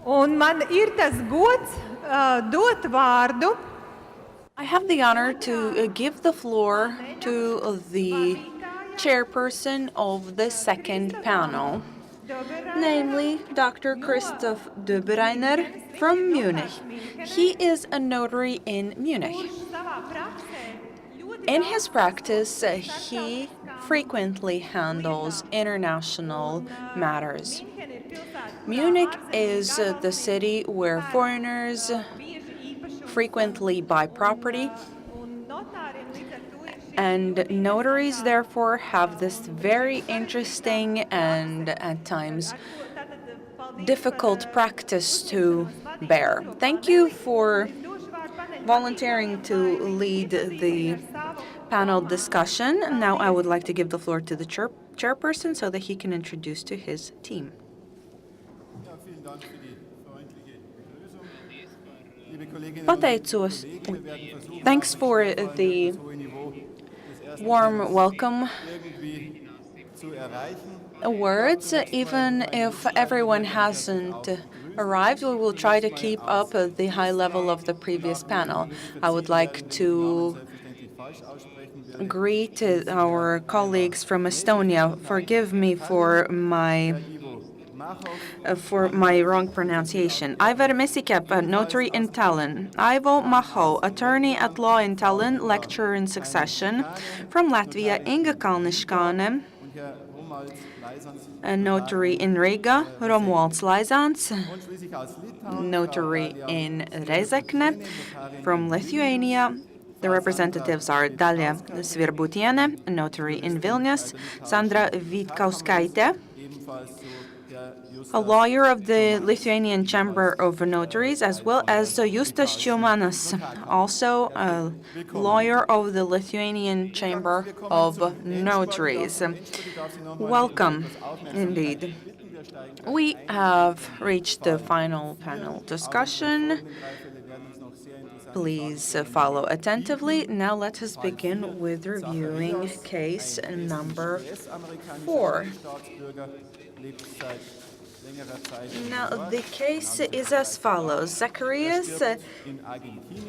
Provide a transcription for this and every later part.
Un man ir tas gods dot vārdu. I have the honor to give the floor to the chairperson of the second panel, namely Dr. Christoph Beer from Munich. He is a notary in Munich. In his practice, he frequently handles international matters. Munich is the city where foreigners frequently buy property, and notaries therefore have this very interesting and at times difficult practice to bear. Thank you for volunteering to lead the panel discussion. Now I would like to give the floor to the chairperson so that he can introduce to his team. Pateicos. Thanks for the warm welcome words. Even if everyone hasn't arrived, we will try to keep up the high level of the previous panel. I would like to greet our colleagues from Estonia. Forgive me for my wrong pronunciation. Aivar Mesikep, notary in Tallinn. Aivo Maho, attorney at law in Tallinn, lecturer in succession. From Latvia, Inga Kalniškāne, a notary in Riga. Romualds Laizāns, notary in Rezekne. From Lithuania, the representatives are Dalia Svirbutiene, a notary in Vilnius. Sandra Vitkauskaite, a lawyer of the Lithuanian Chamber of Notaries, as well as Justas Čiumanas, also a lawyer of the Lithuanian Chamber of Notaries. Welcome, indeed. We have reached the final panel discussion. Please follow attentively. Now let us begin with reviewing case number 4. Now, the case is as follows. Zacharias,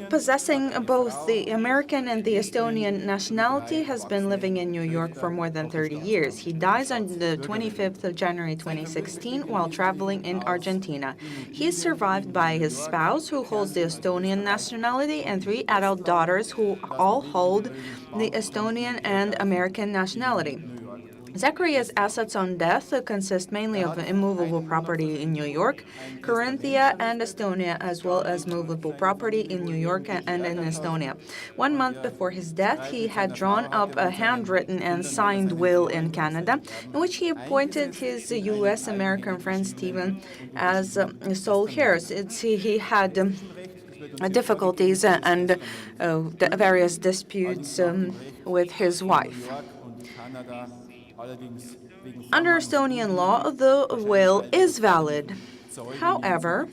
possessing both the American and the Estonian nationality, has been living in New York for more than 30 years. He dies on the 25th of January 2016 while traveling in Argentina. He is survived by his spouse, who holds the Estonian nationality, and 3 adult daughters who all hold the Estonian and American nationality. Zacharias' assets on death consist mainly of immovable property in New York, Carinthia, and Estonia, as well as movable property in New York and in Estonia. 1 month before his death, he had drawn up a handwritten and signed will in Canada, in which he appointed his U.S.-American friend Stephen as sole heirs. He had difficulties and various disputes with his wife. Under Estonian law, the will is valid. However,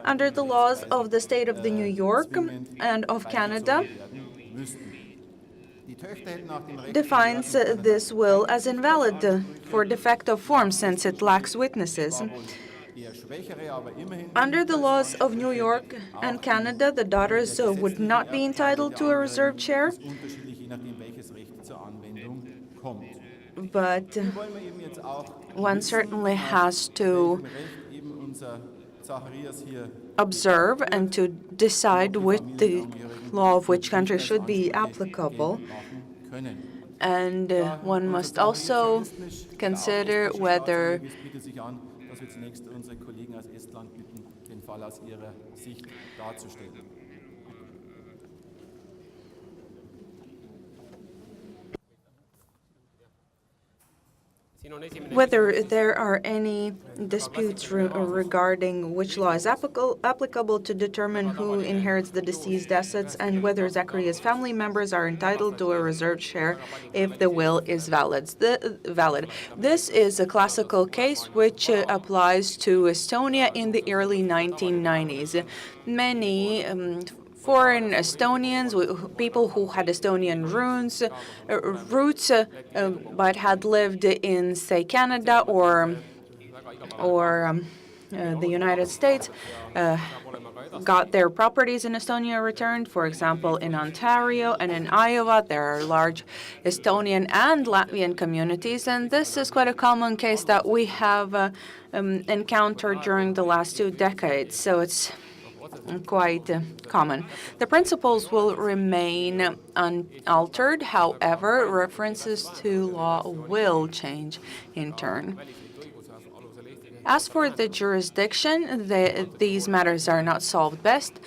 under the laws of the state of New York and of Canada, defines this will as invalid for defect of form since it lacks witnesses. Under the laws of New York and Canada, the daughters would not be entitled to a reserved share. But one certainly has to observe and to decide which the law of which country should be applicable. And one must also consider whether there are any disputes regarding which law is applicable to determine who inherits the deceased assets, and whether Zacharias' family members are entitled to a reserved share if the will is valid. This is a classical case which applies to Estonia in the early 1990s. Many foreign Estonians, people who had Estonian roots, but had lived in, say, Canada or the United States got their properties in Estonia returned. For example, in Ontario and in Iowa, there are large Estonian and Latvian communities, and this is quite a common case that we have encountered during the last 2 decades, so it's quite common. The principles will remain unaltered. However, references to law will change in turn. As for the jurisdiction, these matters are not solved best.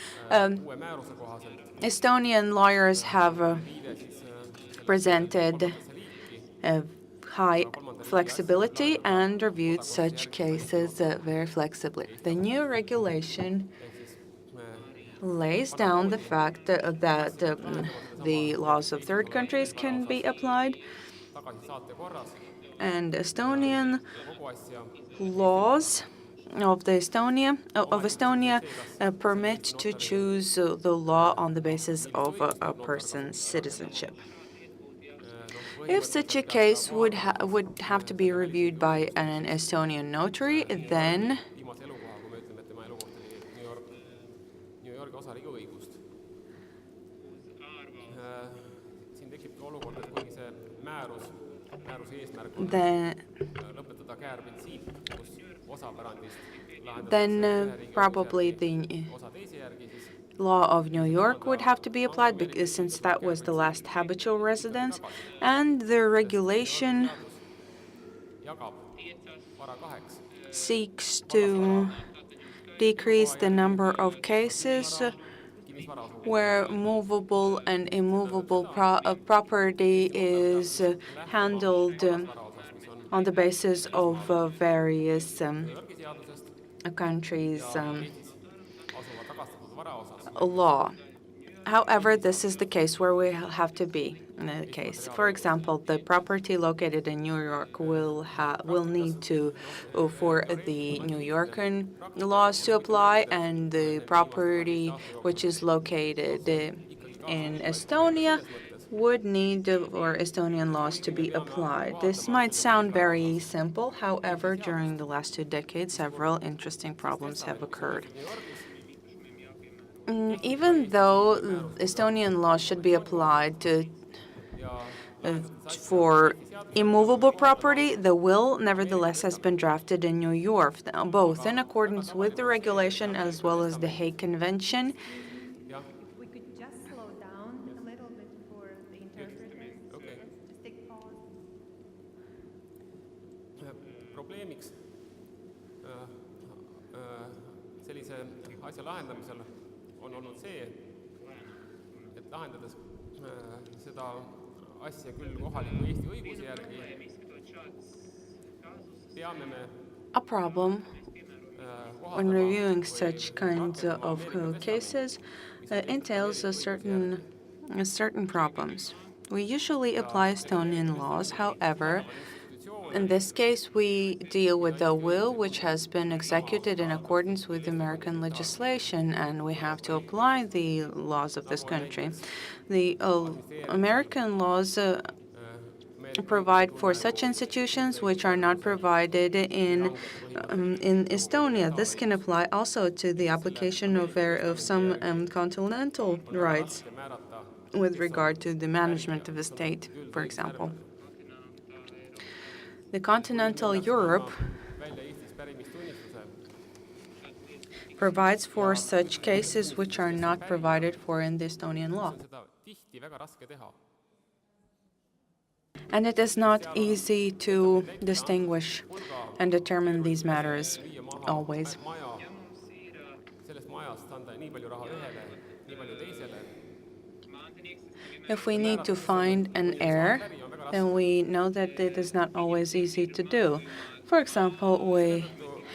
Estonian lawyers have presented high flexibility and reviewed such cases very flexibly. The new regulation lays down the fact that the laws of third countries can be applied, and Estonian laws of Estonia permit to choose the law on the basis of a person's citizenship. If such a case would have to be reviewed by an Estonian notary, then probably the law of New York would have to be applied, because since that was the last habitual residence, and the regulation seeks to decrease the number of cases where movable and immovable property is handled on the basis of various countries' law. However, this is the case where we have to be in the case. For example, the property located in New York will need to for the New Yorker laws to apply, and the property which is located in Estonia would need for Estonian laws to be applied. This might sound very simple. However, during the last 2 decades, several interesting problems have occurred. Even though Estonian law should be applied for immovable property, the will nevertheless has been drafted in New York, both in accordance with the regulation as well as the Hague Convention. If we could just slow down a little bit for the interpreters. Okay. Just take pause. Probleemiks sellise asja lahendamisel on olnud see, et lahendades seda asja küll kohaliku Eesti õiguse järgi, peame me A problem when reviewing such kinds of cases entails certain problems. We usually apply Estonian laws. However, in this case, we deal with the will which has been executed in accordance with American legislation, and we have to apply the laws of this country. The American laws provide for such institutions which are not provided in Estonia. This can apply also to the application of some continental rights with regard to the management of the state, for example. The continental Europe provides for such cases which are not provided for in the Estonian law. And it is not easy to distinguish and determine these matters always. If we need to find an error, then we know that it is not always easy to do. For example, we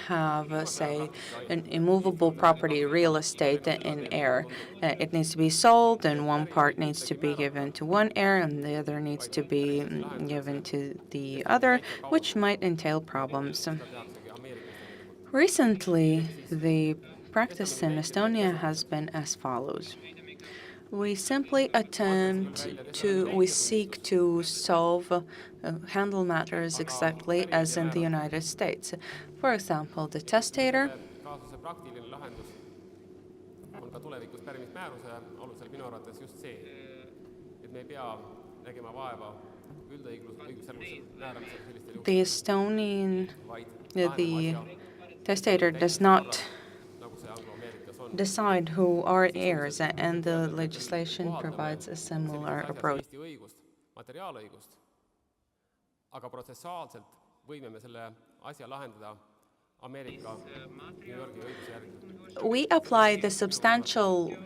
have, say, an immovable property, real estate in heir. It needs to be sold, and one part needs to be given to one heir, and the other needs to be given to the other, which might entail problems. Recently, the practice in Estonia has been as follows. We simply we seek to handle matters exactly as in the United States. For example, the testator. kaasuse praktiline lahendus on ka tulevikus pärimismääruse alusel minu arvates just see, et me ei pea nägema vaeva üldõigusjärgluse määramisel sellistel juhtudel. The testator does not decide who are heirs, and the legislation provides a similar approach. Eesti õigust, materiaalõigust, aga protsessuaalselt võime me selle asja lahendada Ameerika New Yorgi õiguse järgi. We apply the substantial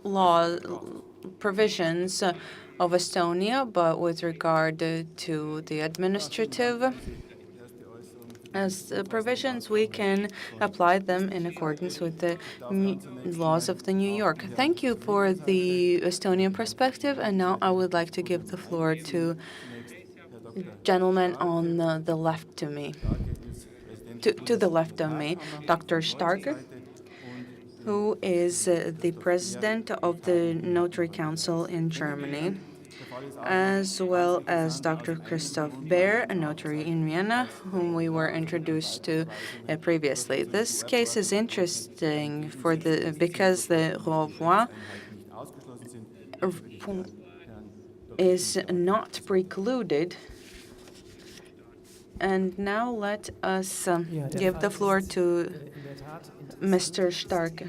law provisions of Estonia, but with regard to the administrative provisions, we can apply them in accordance with the laws of the New York. Thank you for the Estonian perspective, and now I would like to give the floor to gentleman on the left to me. To the left of me, Dr. Stark, who is the president of the Notary Council in Germany, as well as Dr. Christoph Beer, a notary in Vienna, whom we were introduced to previously. This case is interesting because the renvoi is not precluded. And now let us give the floor to Mr. Stark.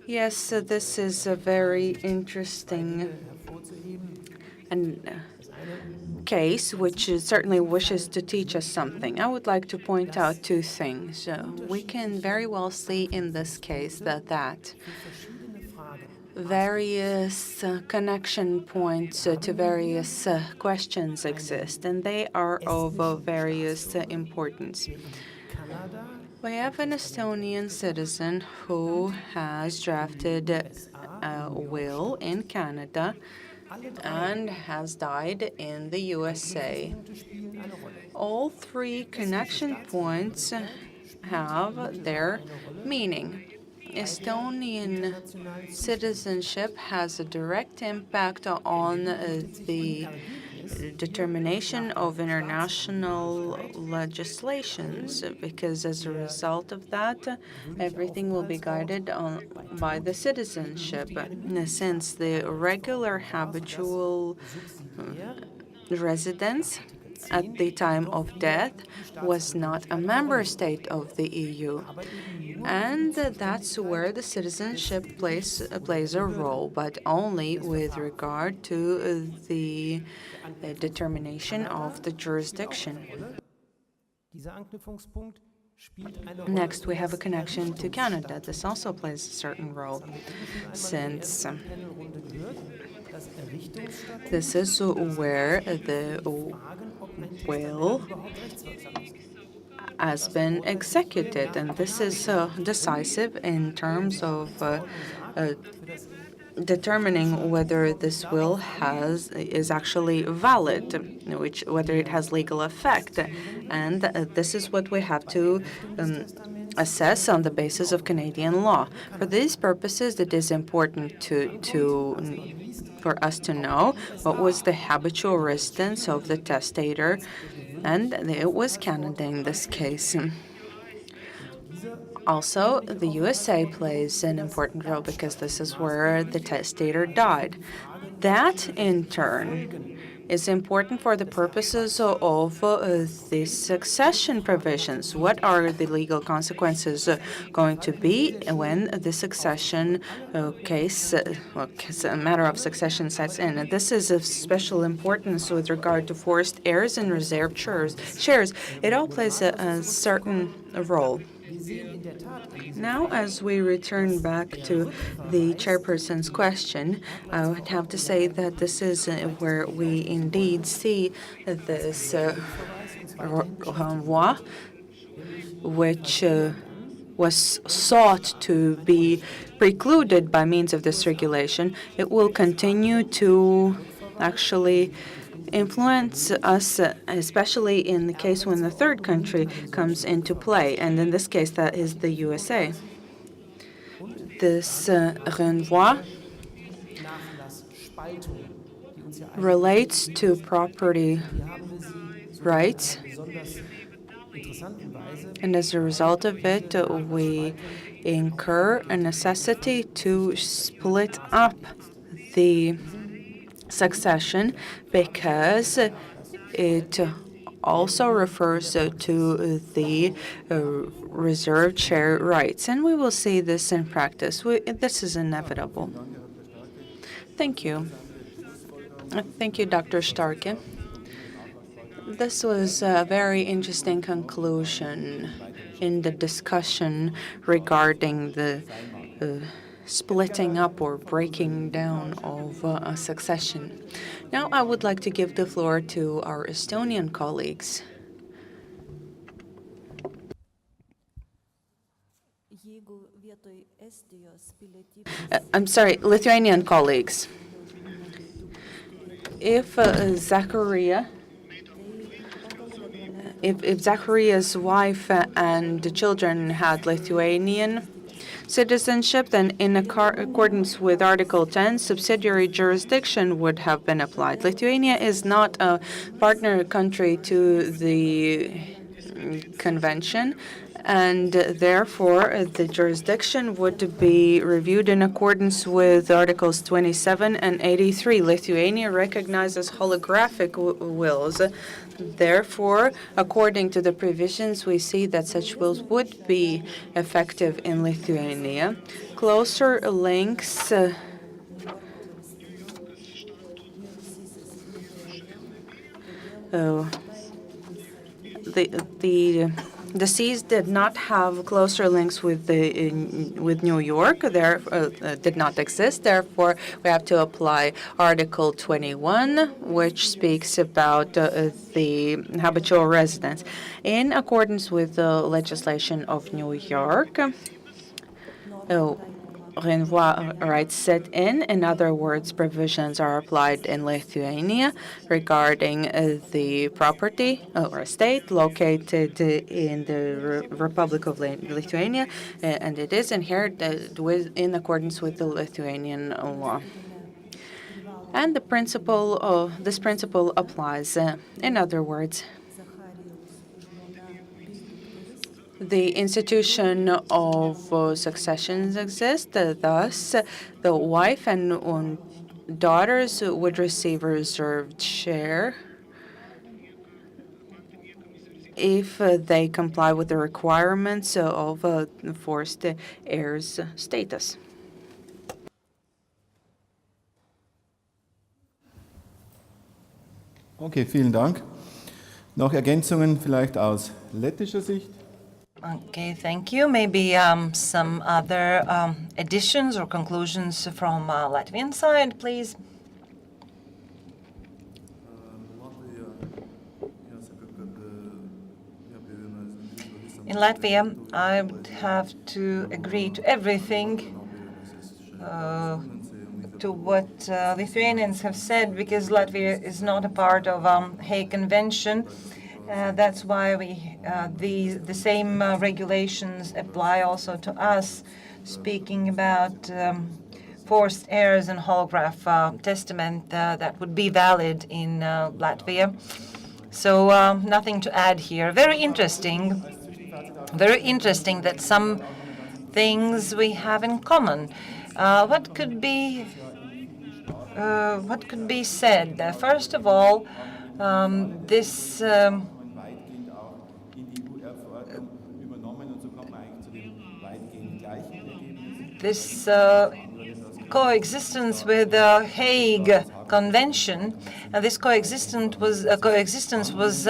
Yes, this is a very interesting case which certainly wishes to teach us something. I would like to point out two things. We can very well see in this case that various connection points to various questions exist, and they are of various importance. We have an Estonian citizen who has drafted a will in Canada and has died in the USA. All three connection points have their meaning. Estonian citizenship has a direct impact on the determination of international legislations, because as a result of that, everything will be guided by the citizenship. Since the regular habitual residence at the time of death was not a member state of the EU. And that's where the citizenship plays a role, but only with regard to the determination of the jurisdiction. Next, we have a connection to Canada. This also plays a certain role, since this is where the will has been executed, and this is decisive in terms of determining whether this will is actually valid, whether it has legal effect, and this is what we have to assess on the basis of Canadian law. For these purposes, it is important for us to know what was the habitual residence of the testator, and it was Canada in this case. Also, the USA plays an important role because this is where the testator died. That, in turn, is important for the purposes of the succession provisions. What are the legal consequences going to be when the succession a matter of succession sets in? And this is of special importance with regard to forced heirs and reserved shares. It all plays a certain role. Now, as we return back to the chairperson's question, I would have to say that this is where we indeed see this renvoi, which was sought to be precluded by means of this regulation. It will continue to actually influence us, especially in the case when the third country comes into play, and in this case that is the USA. This renvoi relates to property rights, and as a result of it, we incur a necessity to split up the succession because it also refers to the reserved share rights, and we will see this in practice. This is inevitable. Thank you. Thank you, Dr. Starke. This was a very interesting conclusion in the discussion regarding the splitting up or breaking down of a succession. Now I would like to give the floor to our Estonian colleagues. I'm sorry, Lithuanian colleagues. If Zachariah's wife and the children had Lithuanian citizenship, then in accordance with Article 10, subsidiary jurisdiction would have been applied. Lithuania is not a partner country to the convention, and therefore the jurisdiction would be reviewed in accordance with Articles 27 and 83. Lithuania recognizes holographic wills. Therefore, according to the provisions, we see that such wills would be effective in Lithuania. Closer links the deceased did not have closer links with New York. There did not exist. Therefore, we have to apply Article 21, which speaks about the habitual residence. In accordance with the legislation of New York, renvoi rights set in. In other words, provisions are applied in Lithuania regarding the property or estate located in the Republic of Lithuania, and it is inherited in accordance with the Lithuanian law. And this principle applies. In other words, the institution of successions exists, thus the wife and daughters would receive a reserved share if they comply with the requirements of forced heirs status. Okay, vielen Dank. Noch Ergänzungen vielleicht aus lettischer Sicht? Okay, thank you. Maybe some other additions or conclusions from Latvian side, please. In Latvia, I would have to agree to everything to what Lithuanians have said, because Latvia is not a part of Hague Convention. That's why the same regulations apply also to us, speaking about forced heirs and holograph testament that would be valid in Latvia. So nothing to add here. Very interesting that some things we have in common. What could be said? First of all, this coexistence with the Hague Convention, and this coexistence was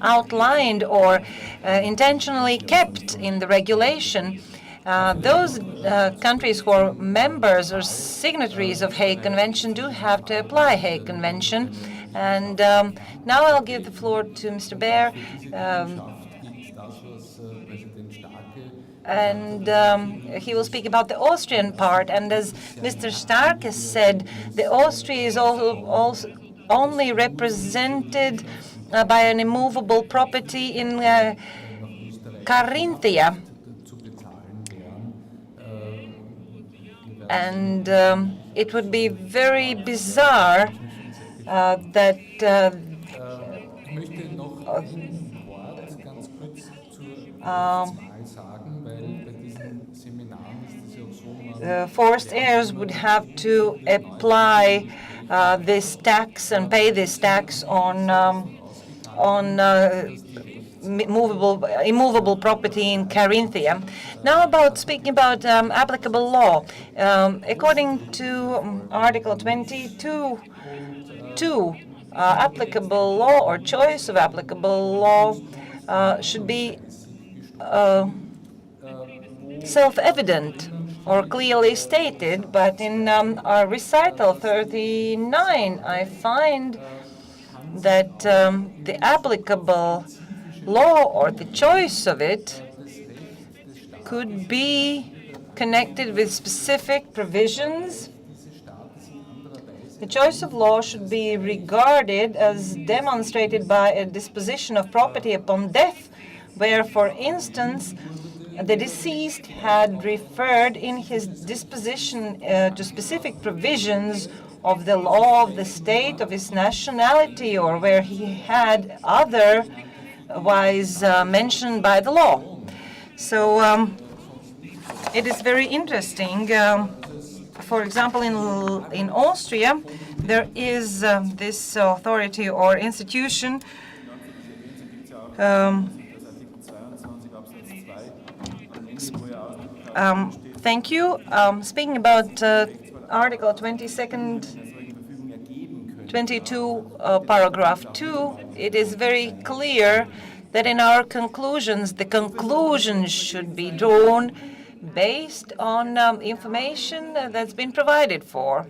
outlined or intentionally kept in the regulation. Those countries who are members or signatories of Hague Convention do have to apply Hague Convention. And now I'll give the floor to Mr. Beer. And he will speak about the Austrian part. And as Mr. Stark has said, the Austria is only represented by an immovable property in Carinthia. And it would be very bizarre that forced heirs would have to apply this tax and pay this tax on immovable property in Carinthia. Now, speaking about applicable law, according to Article 22(2), applicable law or choice of applicable law should be self-evident or clearly stated, but in our recital 39, I find that the applicable law or the choice of it could be connected with specific provisions. The choice of law should be regarded as demonstrated by a disposition of property upon death, where, for instance, the deceased had referred in his disposition to specific provisions of the law of the state of his nationality, or where he had otherwise mentioned by the law. So it is very interesting. For example, in Austria, there is this authority or institution thank you. Speaking about Article 22, paragraph 2, it is very clear that in our conclusions, the conclusions should be drawn based on information that's been provided for.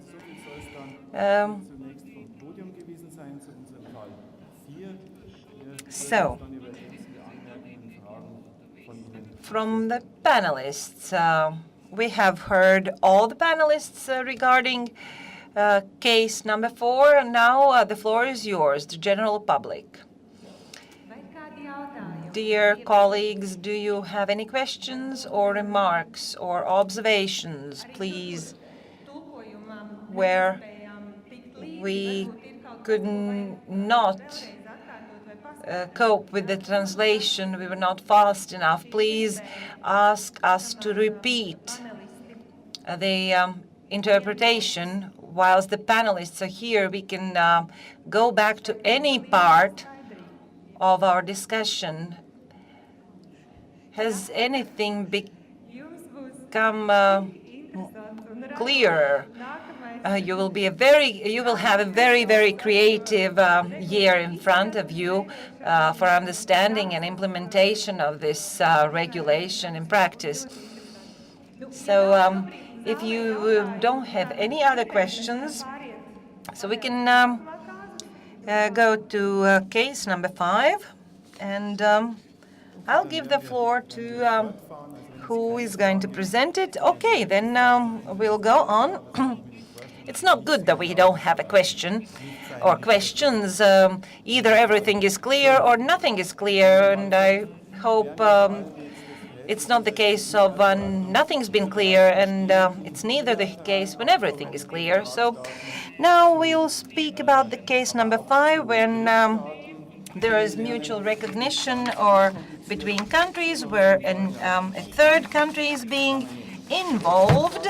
So, from the panelists, we have heard all the panelists regarding case number 4, and now the floor is yours, the general public. Dear colleagues, do you have any questions or remarks or observations, please, where we could not cope with the translation, we were not fast enough? Please ask us to repeat the interpretation. Whilst the panelists are here, we can go back to any part of our discussion. Has anything become clearer? You will have a very, very creative year in front of you for understanding and implementation of this regulation in practice. So if you don't have any other questions, so we can go to case number 5, and I'll give the floor to who is going to present it. Okay, then we'll go on. It's not good that we don't have a question or questions. Either everything is clear or nothing is clear, and I hope it's not the case of nothing's been clear, and it's neither the case when everything is clear. So now we'll speak about the case number 5, when there is mutual recognition or between countries where a third country is being involved.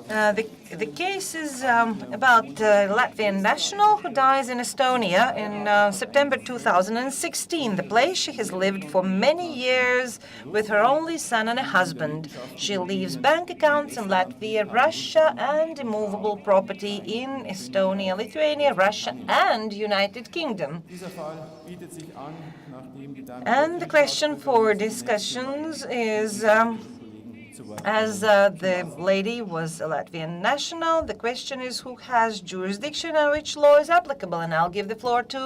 The case is about a Latvian national who dies in Estonia in September 2016, the place she has lived for many years with her only son and a husband. She leaves bank accounts in Latvia, Russia, and immovable property in Estonia, Lithuania, Russia, and United Kingdom. And the question for discussions is, as the lady was a Latvian national, the question is who has jurisdiction and which law is applicable, and I'll give the floor to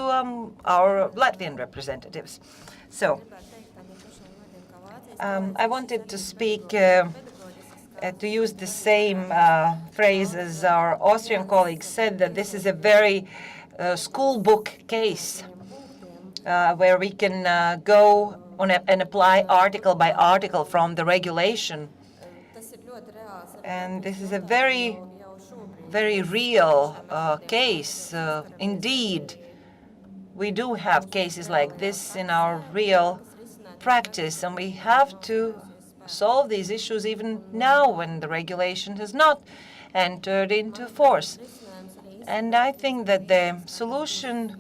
our Latvian representatives. So, I wanted to speak to use the same phrase as our Austrian colleagues said, that this is a very school book case where we can go on and apply article by article from the regulation. And this is a very, very real case. Indeed, we do have cases like this in our real practice, and we have to solve these issues even now when the regulation has not entered into force. And I think that the solution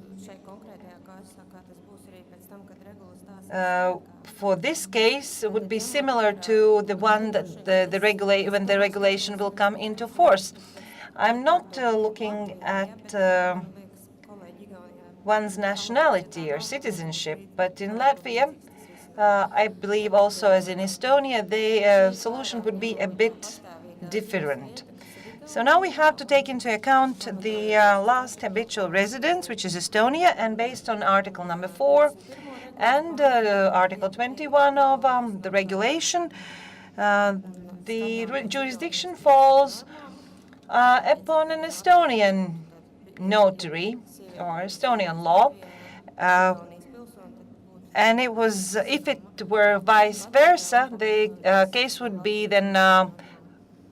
for this case would be similar to the one that when the regulation will come into force. I'm not looking at one's nationality or citizenship, but in Latvia, I believe also as in Estonia, the solution would be a bit different. So now we have to take into account the last habitual residence, which is Estonia, and based on Article number 4 and Article 21 of the regulation, the jurisdiction falls upon an Estonian notary or Estonian law. And it was, if it were vice versa, the case would be then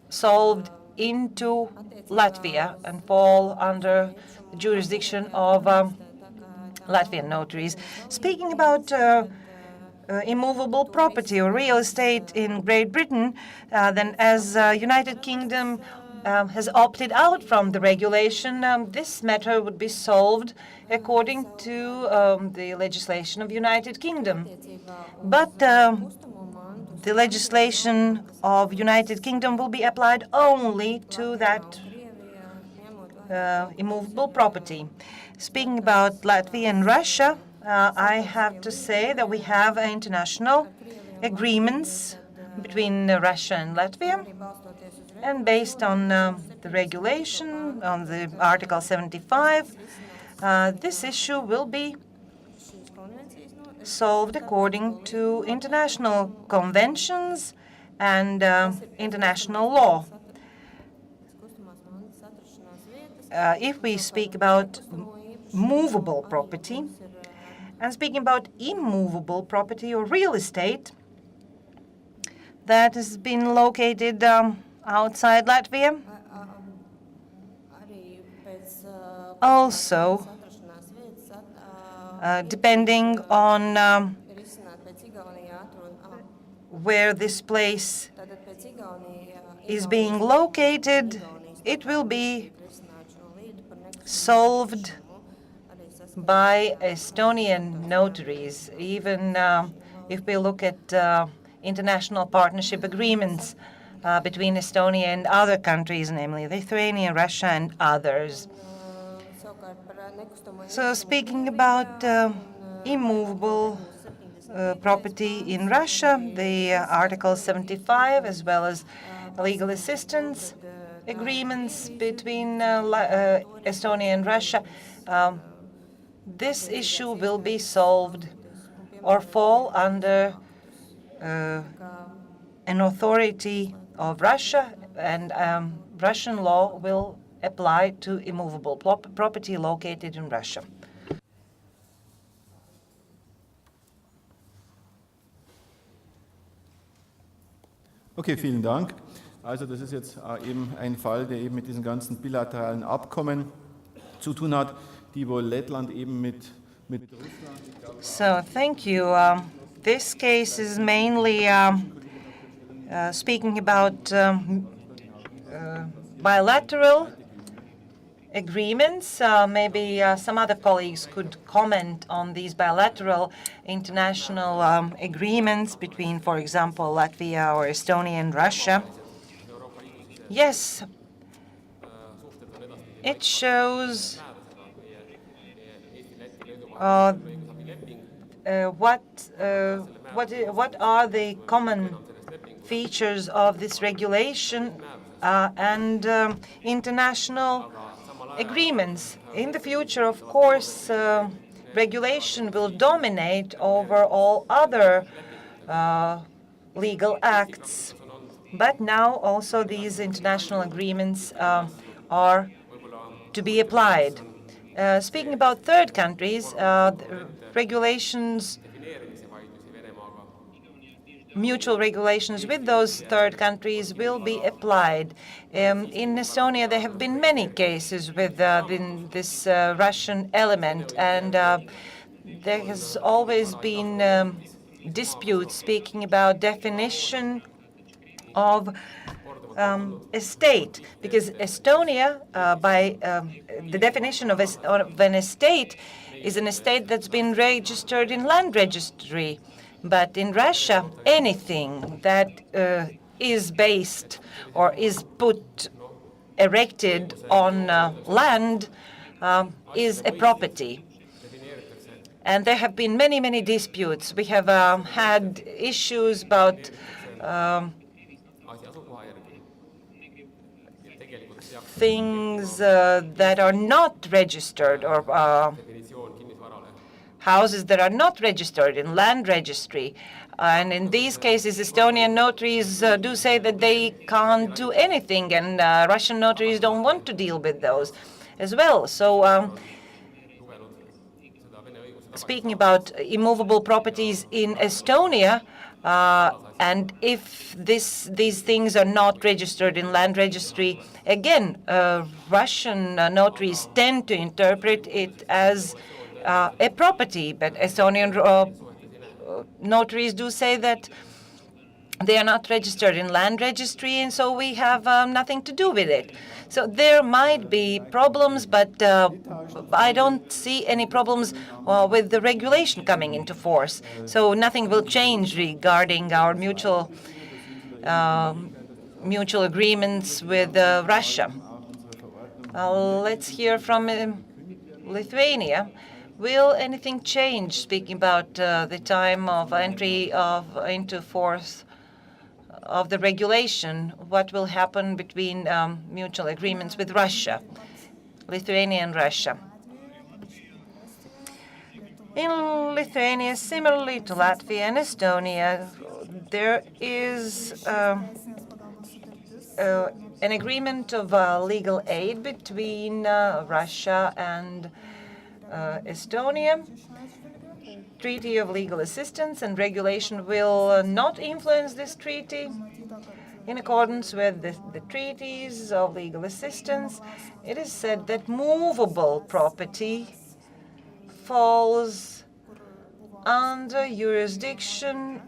solved into Latvia and fall under the jurisdiction of Latvian notaries. Speaking about immovable property or real estate in Great Britain, then as United Kingdom has opted out from the regulation, this matter would be solved according to the legislation of United Kingdom. But the legislation of United Kingdom will be applied only to that immovable property. Speaking about Latvia and Russia, I have to say that we have international agreements between Russia and Latvia. And based on the regulation, on the Article 75, this issue will be solved according to international conventions and international law. If we speak about movable property, and speaking about immovable property or real estate that has been located outside Latvia, also depending on where this place is being located, it will be solved by Estonian notaries, even if we look at international partnership agreements between Estonia and other countries, namely Lithuania, Russia, and others. So speaking about immovable property in Russia, the Article 75, as well as legal assistance agreements between Estonia and Russia, this issue will be solved or fall under an authority of Russia, and Russian law will apply to immovable property located in Russia. Okay, vielen Dank. Also das ist jetzt eben ein Fall, der eben mit diesen ganzen bilateralen Abkommen zu tun hat, die wohl Lettland eben mit Russland. So thank you. This case is mainly speaking about bilateral agreements. Maybe some other colleagues could comment on these bilateral international agreements between, for example, Latvia or Estonia and Russia. Yes, it shows what are the common features of this regulation and international agreements. In the future, of course, regulation will dominate over all other legal acts. But now also these international agreements are to be applied. Speaking about third countries, regulations, mutual regulations with those third countries will be applied. In Estonia, there have been many cases with this Russian element, and there has always been disputes speaking about definition of estate, because Estonia, by the definition of an estate, is an estate that's been registered in land registry. But in Russia, anything that is based or is erected on land is a property. And there have been many, many disputes. We have had issues about things that are not registered, or houses that are not registered in land registry. And in these cases, Estonian notaries do say that they can't do anything, and Russian notaries don't want to deal with those as well. So speaking about immovable properties in Estonia, and if these things are not registered in land registry, again, Russian notaries tend to interpret it as a property, but Estonian notaries do say that they are not registered in land registry, and so we have nothing to do with it. So there might be problems, but I don't see any problems with the regulation coming into force. So nothing will change regarding our mutual agreements with Russia. Let's hear from Lithuania. Will anything change, speaking about the time of entry into force of the regulation? What will happen between mutual agreements with Russia, Lithuania and Russia? In Lithuania, similarly to Latvia and Estonia, there is an agreement of legal aid between Russia and Estonia. Treaty of legal assistance and regulation will not influence this treaty. In accordance with the treaties of legal assistance, it is said that movable property falls under jurisdiction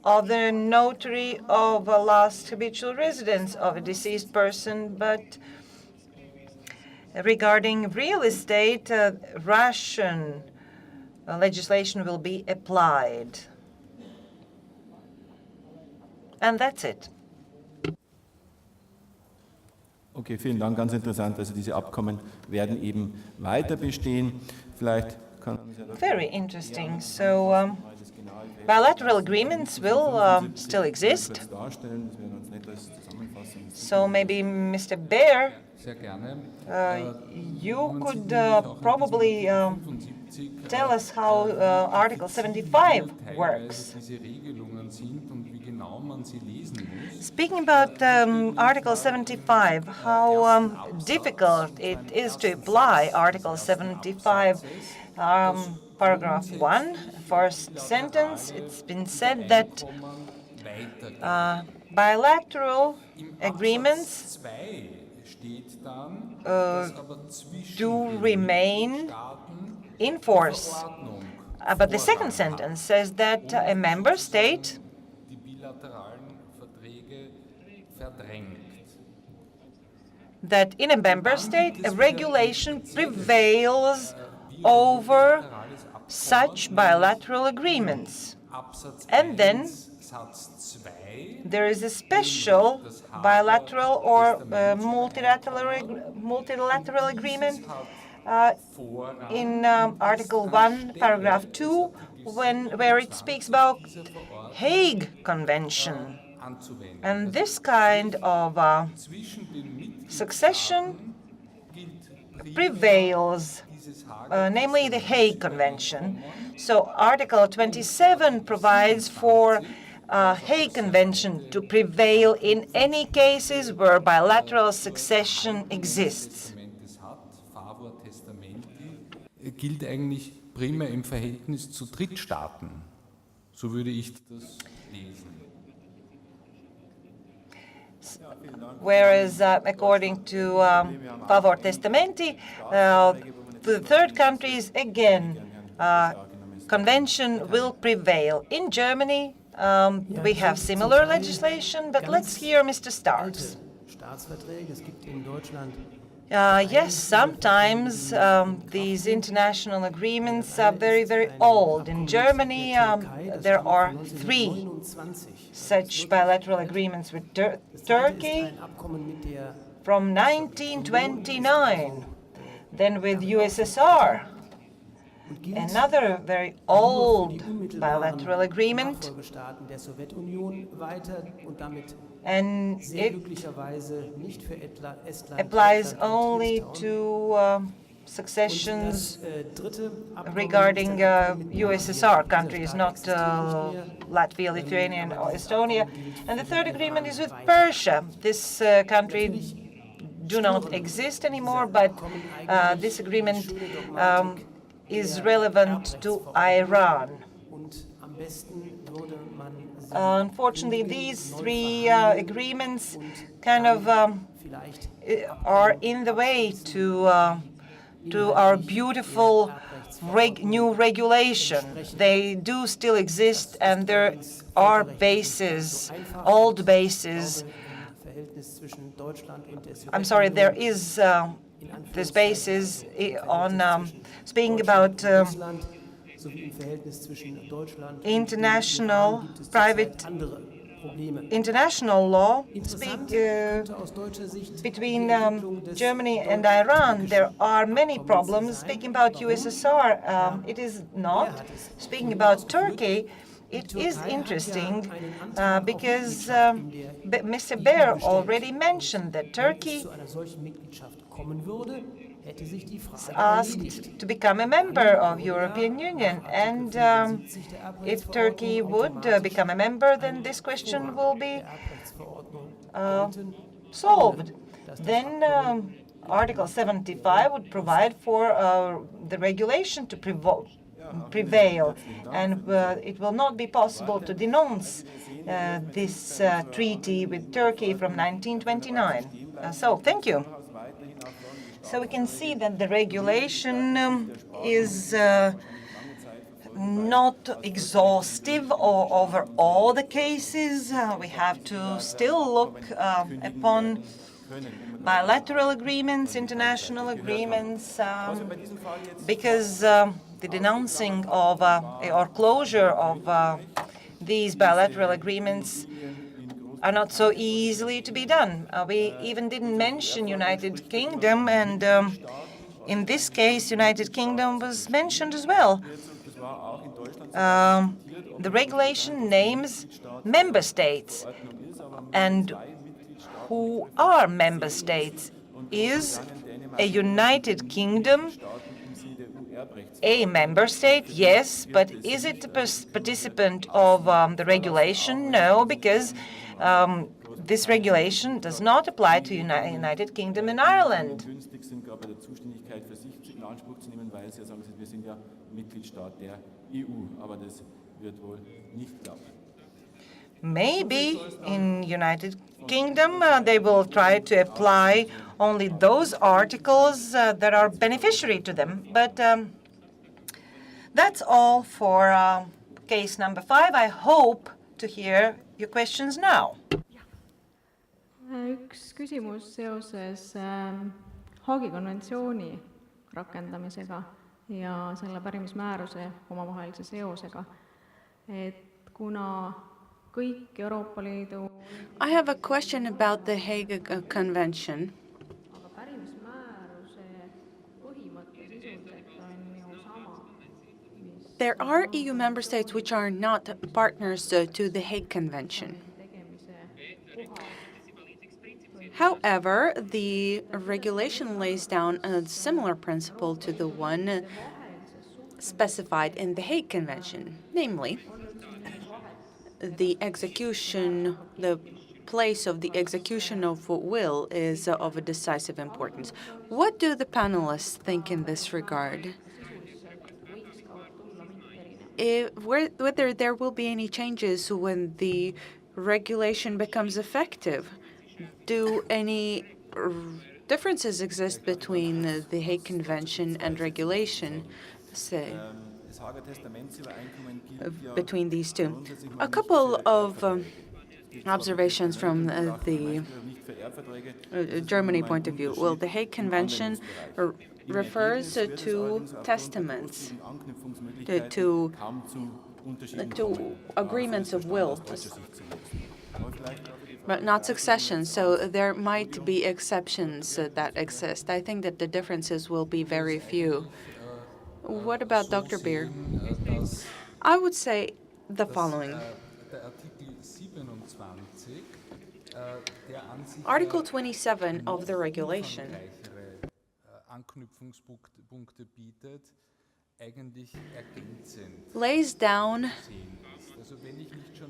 of the notary of a last habitual residence of a deceased person, but regarding real estate, Russian legislation will be applied. And that's it. Okay, vielen Dank. Ganz interessant. Also diese Abkommen werden eben weiter bestehen. Vielleicht kann Very interesting. So bilateral agreements will still exist. So maybe Mr. Beer, you could probably tell us how Article 75 works. Speaking about Article 75, how difficult it is to apply Article 75, paragraph 1, first sentence, it's been said that bilateral agreements do remain in force. But the second sentence says that a member state in a member state, a regulation prevails over such bilateral agreements. And then there is a special bilateral or multilateral agreement in Article 1, paragraph 2, where it speaks about Hague Convention. And this kind of succession prevails, namely the Hague Convention. So Article 27 provides for Hague Convention to prevail in any cases where bilateral succession exists. Gilt eigentlich primär im Verhältnis zu Drittstaaten. So würde ich das lesen. Whereas, according to Favor Testamenti, the third countries, again, convention will prevail. In Germany, we have similar legislation, but let's hear Mr. Starks. Yes, sometimes these international agreements are very, very old. In Germany, there are 3 such bilateral agreements with Turkey from 1929, then with USSR, another very old bilateral agreement, and it applies only to successions regarding USSR countries, not Latvia, Lithuania, or Estonia. And the third agreement is with Persia. This country do not exist anymore, but this agreement is relevant to Iran. Unfortunately, these 3 agreements kind of are in the way to our beautiful new regulation. They do still exist, and there are bases, old bases. I'm sorry, there is this basis on speaking about international law between Germany and Iran. There are many problems. Speaking about USSR, it is not. Speaking about Turkey, it is interesting because Mr. Beer already mentioned that Turkey asked to become a member of European Union, and if Turkey would become a member, then this question will be solved. Then Article 75 would provide for the regulation to prevail, and it will not be possible to denounce this treaty with Turkey from 1929. So, thank you. So we can see that the regulation is not exhaustive over all the cases. We have to still look upon bilateral agreements, international agreements, because the denouncing of or closure of these bilateral agreements are not so easily to be done. We even didn't mention United Kingdom, and in this case, United Kingdom was mentioned as well. The regulation names member states, and who are member states? Is a United Kingdom a member state? Yes, but is it a participant of the regulation? No, because this regulation does not apply to United Kingdom and Ireland. Maybe in United Kingdom they will try to apply only those articles that are beneficiary to them. But that's all for case number 5. I hope to hear your questions now. Üks küsimus seoses Haagi konventsiooni rakendamisega ja selle pärimismääruse omavahelise seosega. Et kuna kõik Euroopa Liidu I have a question about the Hague Convention. aga pärimismääruse põhimõtte sisuliselt on ju sama, mis There are EU member states which are not partners to the Hague Convention. tegemise puhas. However, the regulation lays down a similar principle to the one specified in the Hague Convention, namely the execution, the place of the execution of will is of a decisive importance. What do the panelists think in this regard? Whether there will be any changes when the regulation becomes effective? Do any differences exist between the Hague Convention and regulation, say, between these two? A couple of observations from the Germany point of view. Well, the Hague Convention refers to testaments, to agreements of will, but not succession. So there might be exceptions that exist. I think that the differences will be very few. What about Dr. Beer? I would say the following. Article 27 of the regulation lays down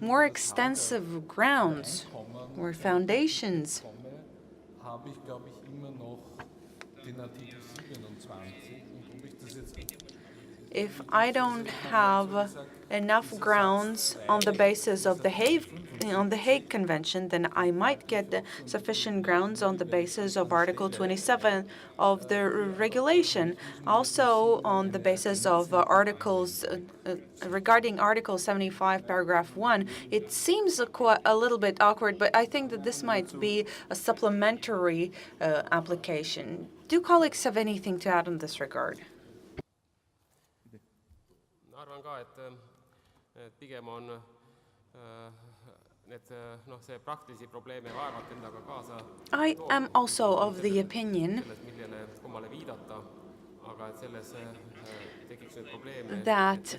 more extensive grounds or foundations. If I don't have enough grounds on the basis of the Hague Convention, then I might get sufficient grounds on the basis of Article 27 of the regulation. Also on the basis of articles regarding Article 75, paragraph 1, it seems quite a little bit awkward, but I think that this might be a supplementary application. Do colleagues have anything to add in this regard? Arvan ka, et pigem on see praktilisi probleeme vaevalt endaga kaasa I am also of the opinion millele kummale viidata, aga et selles tekiks nüüd probleeme, that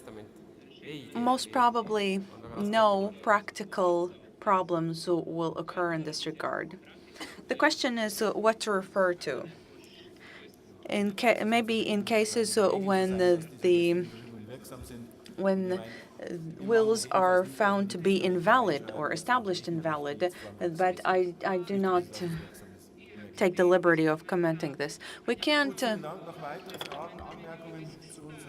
most probably no practical problems will occur in this regard. The question is what to refer to. Maybe in cases when wills are found to be invalid or established invalid, but I do not take the liberty of commenting this. We can't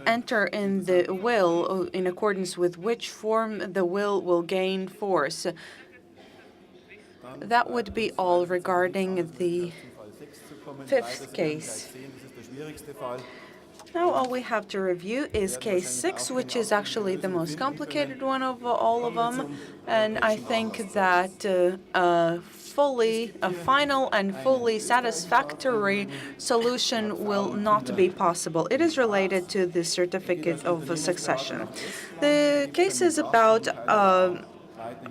enter in the will in accordance with which form the will gain force. That would be all regarding the fifth case. Now all we have to review is case 6, which is actually the most complicated one of all of them, and I think that a final and fully satisfactory solution will not be possible. It is related to the certificate of succession. The case is about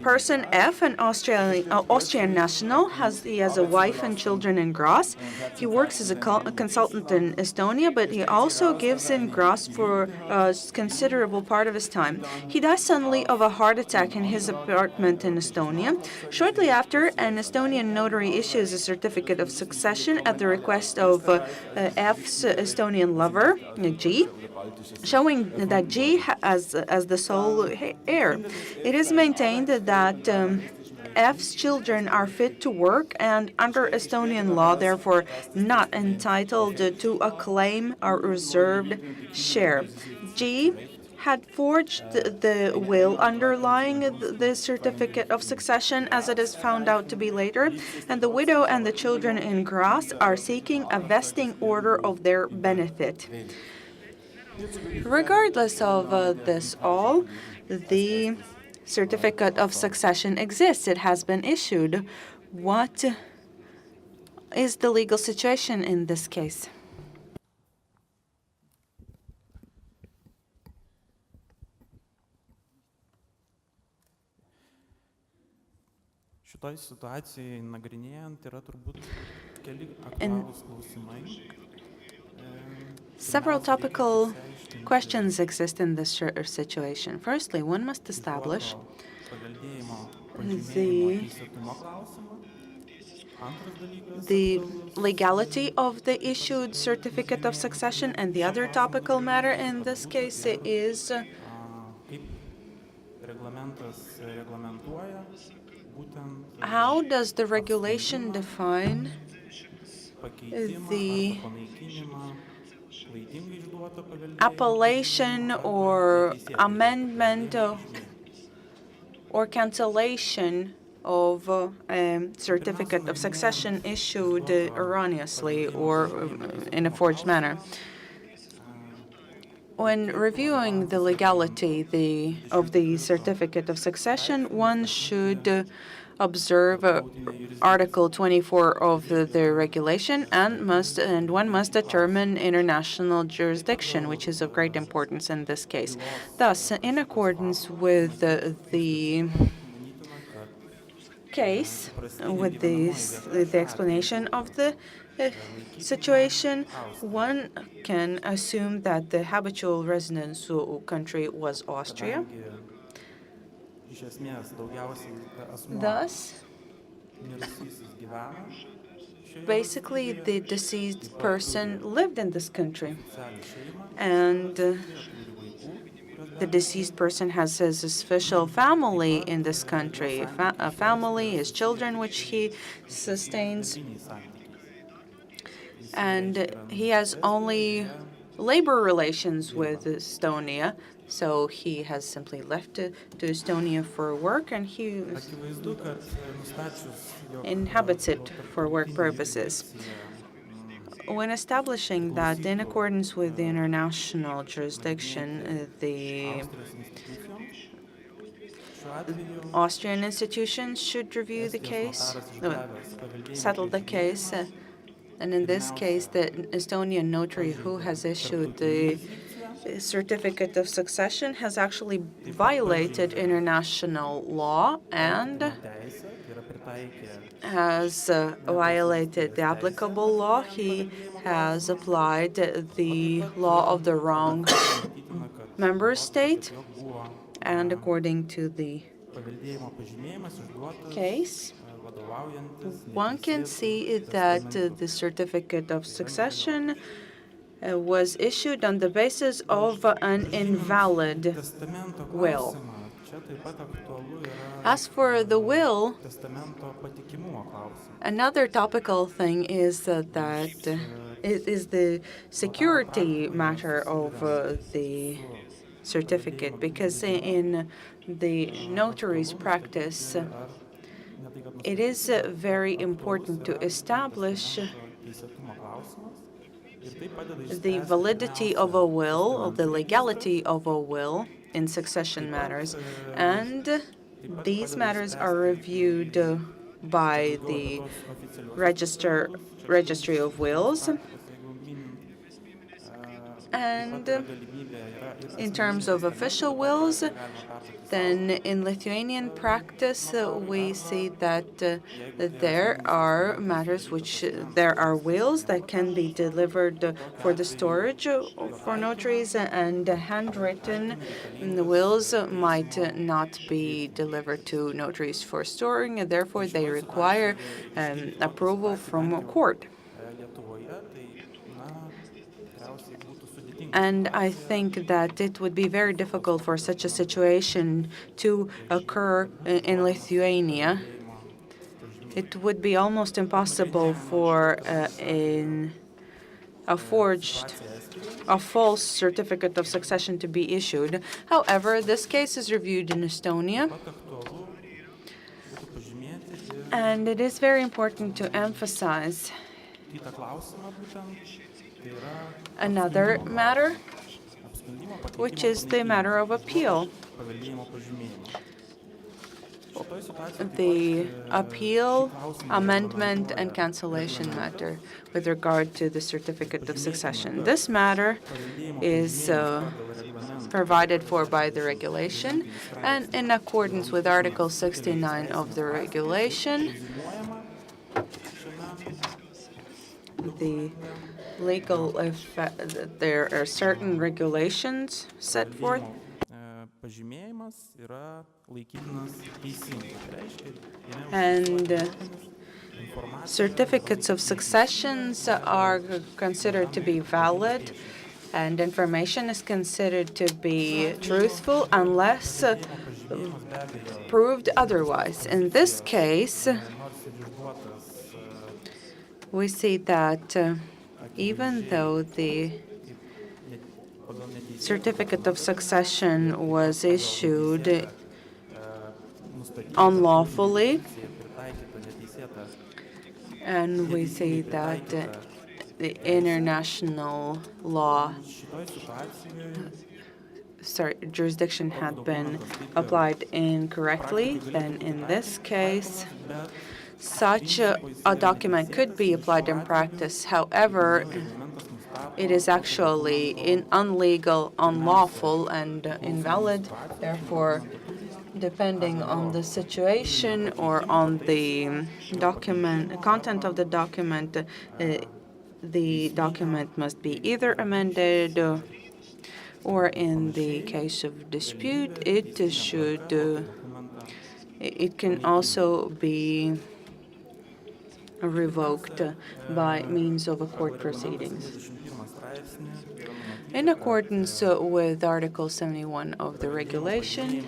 person F, an Austrian national. He has a wife and children in Graz. He works as a consultant in Estonia, but he also gives in Graz for a considerable part of his time. He dies suddenly of a heart attack in his apartment in Estonia. Shortly after, an Estonian notary issues a certificate of succession at the request of F's Estonian lover, G, showing that G as the sole heir. It is maintained that F's children are fit to work and under Estonian law, therefore not entitled to a claim or reserved share. G had forged the will underlying the certificate of succession, as it is found out to be later, and the widow and the children in Graz are seeking a vesting order of their benefit. Regardless of this all, the certificate of succession exists. It has been issued. What is the legal situation in this case? Šitoj situacijai nagrinėjant yra turbūt keli aktualūs klausimai. Several topical questions exist in this situation. Firstly, one must establish the legality of the issued certificate of succession, and the other topical matter in this case is reglamentas reglamentuoja būtent How does the regulation define pakeitimą the arba panaikinimą klaidingai išduoto paveldėjimo appellation or amendment or cancellation of certificate of succession issued erroneously or in a forged manner? When reviewing the legality of the certificate of succession, one should observe Article 24 of the regulation and one must determine international jurisdiction, which is of great importance in this case. Thus, in accordance with the case, with the explanation of the situation, one can assume that the habitual residence country was Austria. iš esmės daugiausiai asmuo Thus, mirusysis gyvena šioje basically, the deceased person lived in this country, oficialią šeimą, and turi vaikų, the deceased person has his official family in this country, a family, his children, which he sustains, darbiniais santykiais. and he has only labor relations with Estonia, so he has simply left to Estonia for work, and he Akivaizdu, kad nustačius, jog inhabits it for work purposes. When establishing that, in accordance with the international jurisdiction, the Austrijos institucijoms šiuo atveju Austrian institutions should review the case, settle the case, and in this case, the Estonian notary who has issued the certificate of succession has actually violated international law and teisė, tai yra pritaikė has violated the applicable law. He has applied the law of the wrong matytina, kad member state, jog buvo and according to the paveldėjimo pažymėjimas išduotas case, vadovaujantis one can see that the certificate of succession was issued on the basis of an invalid testamento will. klausimą. Čia taip pat aktualu yra As for the will, testamento patikimumo klausimas. another topical thing is that it is the security matter of the certificate, because in the notary's practice, it is very important to establish Teisėtumo klausimas. Ir tai padeda the validity of a will, or the legality of a will in succession matters, and these matters are reviewed by the registry of wills. And in terms of official wills, then in Lithuanian practice, we see that there are matters there are wills that can be delivered for the storage for notaries, and handwritten wills might not be delivered to notaries for storing, and therefore they require approval from a court. Lietuvoje, tai, tikriausiai būtų sudėtinga. And I think that it would be very difficult for such a situation to occur in Lithuania. It would be almost impossible for a false certificate of succession to be issued. However, this case is reviewed in Estonia, Aktualu būtų pažymėti ir and it is very important to emphasize kitą klausimą būtent, tai yra another matter, apskundimo which is the matter of appeal. paveldėjimo pažymėjimo. Šitoj situacijoj taip The pat, appeal, amendment, and cancellation matter with regard to the certificate of succession. This matter is provided for by the regulation, and in accordance with Article 69 of the regulation, the legal there are certain regulations set forth. pažymėjimas yra laikytinas teisingai. Tai reiškia, And certificates of successions are considered to be valid, and information is considered to be truthful unless proved otherwise. In this case, we see that even though the certificate of succession was issued unlawfully, and we see that the international law jurisdiction had been applied incorrectly, then in this case, such a document could be applied in practice. However, it is actually unlegal, unlawful, and invalid. Therefore, depending on the situation or on the content of the document must be either amended or in the case of dispute, it can also be revoked by means of a court proceedings. In accordance with Article 71 of the regulation,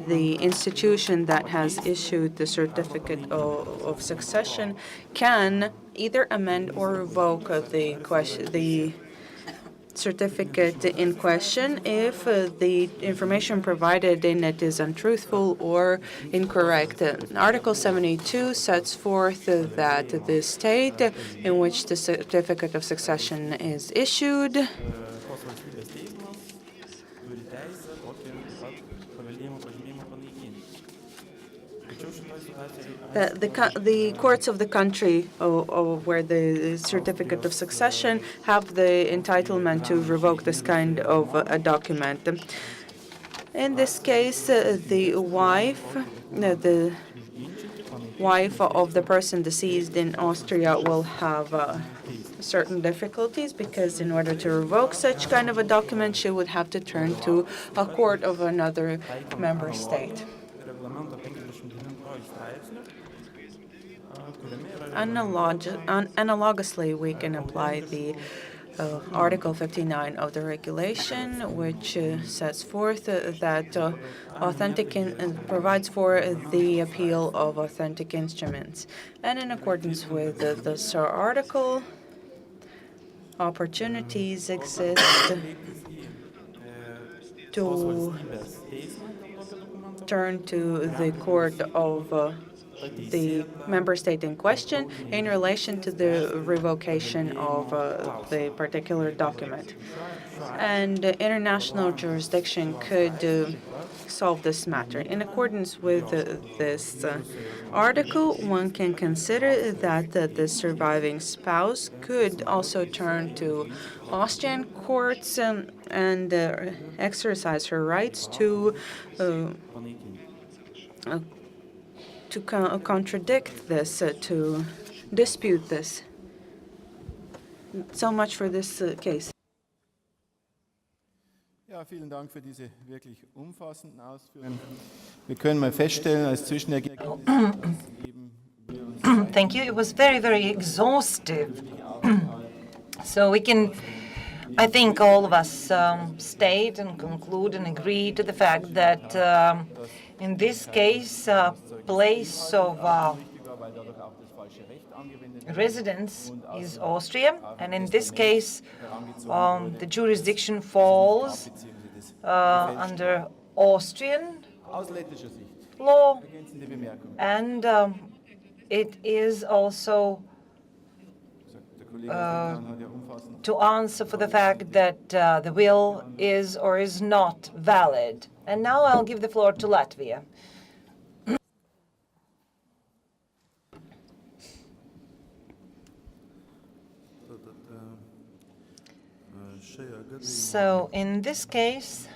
the institution that has issued the certificate of succession can either amend or revoke the certificate in question if the information provided in it is untruthful or incorrect. Article 72 sets forth that the state in which the certificate of succession is issued the courts of the country where the certificate of succession have the entitlement to revoke this kind of a document. In this case, the wife of the person deceased in Austria will have certain difficulties, because in order to revoke such kind of a document, she would have to turn to a court of another member state. Analogously, we can apply the Article 59 of the regulation, which sets forth that provides for the appeal of authentic instruments. And in accordance with this article, opportunities exist to turn to the court of the member state in question in relation to the revocation of the particular document. And international jurisdiction could solve this matter. In accordance with this article, one can consider that the surviving spouse could also turn to Austrian courts and exercise her rights to contradict this, to dispute this. So much for this case. Ja, vielen Dank für diese wirklich umfassenden Ausführungen. Wir können mal feststellen als Zwischenergebnis, Thank you. It was very, very exhaustive. So we can, I think all of us state and conclude and agree to the fact that in this case, place of residence is Austria, and in this case, the jurisdiction falls under Austrian law, and it is also to answer for the fact that the will is or is not valid. And now I'll give the floor to Latvia. So in this case,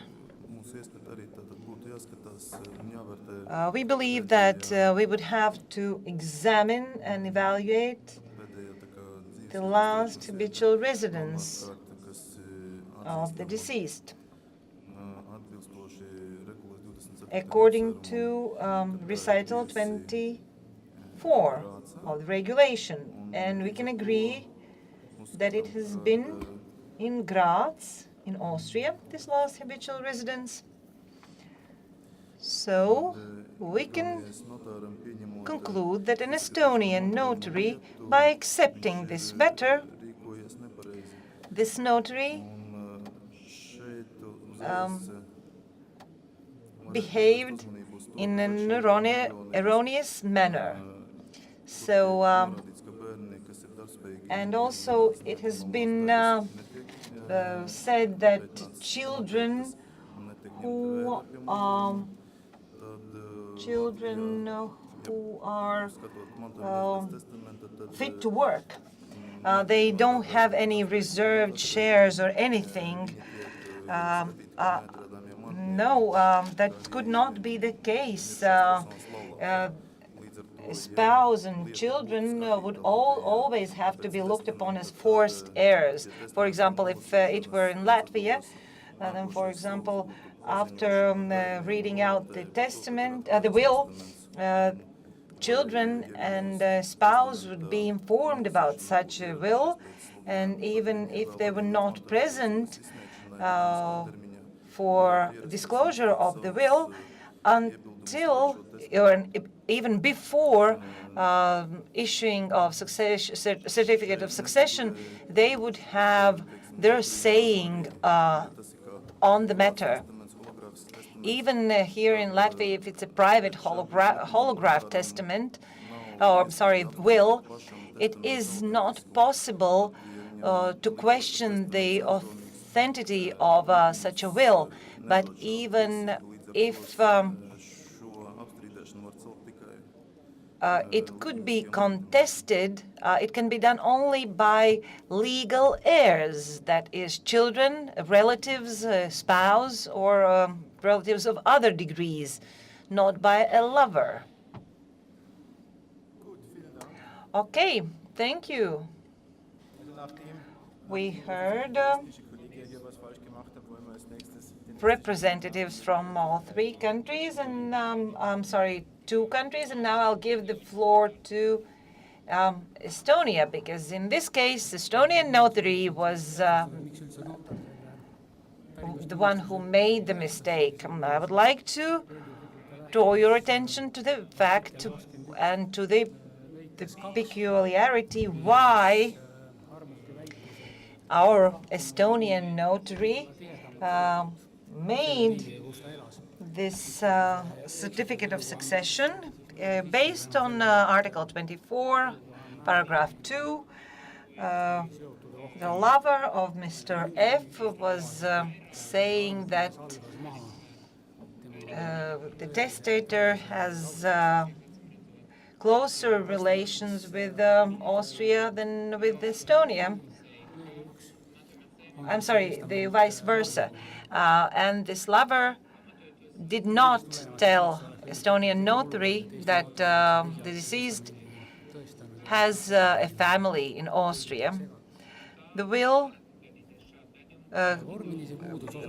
we believe that we would have to examine and evaluate the last habitual residence of the deceased, according to recital 24 of the regulation. And we can agree that it has been in Graz in Austria, this last habitual residence. So we can conclude that an Estonian notary, by accepting this matter, this notary behaved in an erroneous manner. So, and also it has been said that children who are fit to work, they don't have any reserved shares or anything. No, that could not be the case. Spouse and children would always have to be looked upon as forced heirs. For example, if it were in Latvia, then, for example, after reading out the testament, the will, children and spouse would be informed about such a will, and even if they were not present for disclosure of the will, until or even before issuing of certificate of succession, they would have their saying on the matter. Even here in Latvia, if it's a private holograph testament, or sorry, will, it is not possible to question the authenticity of such a will. But even if it could be contested, it can be done only by legal heirs, that is, children, relatives, spouse, or relatives of other degrees, not by a lover. Okay, thank you. We heard representatives from all three countries, and I'm sorry, 2 countries, and now I'll give the floor to Estonia, because in this case, Estonian notary was the one who made the mistake. I would like to draw your attention to the fact and to the peculiarity why our Estonian notary made this certificate of succession based on Article 24, paragraph 2. The lover of Mr. F was saying that the testator has closer relations with Austria than with Estonia. I'm sorry, the vice versa. And this lover did not tell Estonian notary that the deceased has a family in Austria. The will,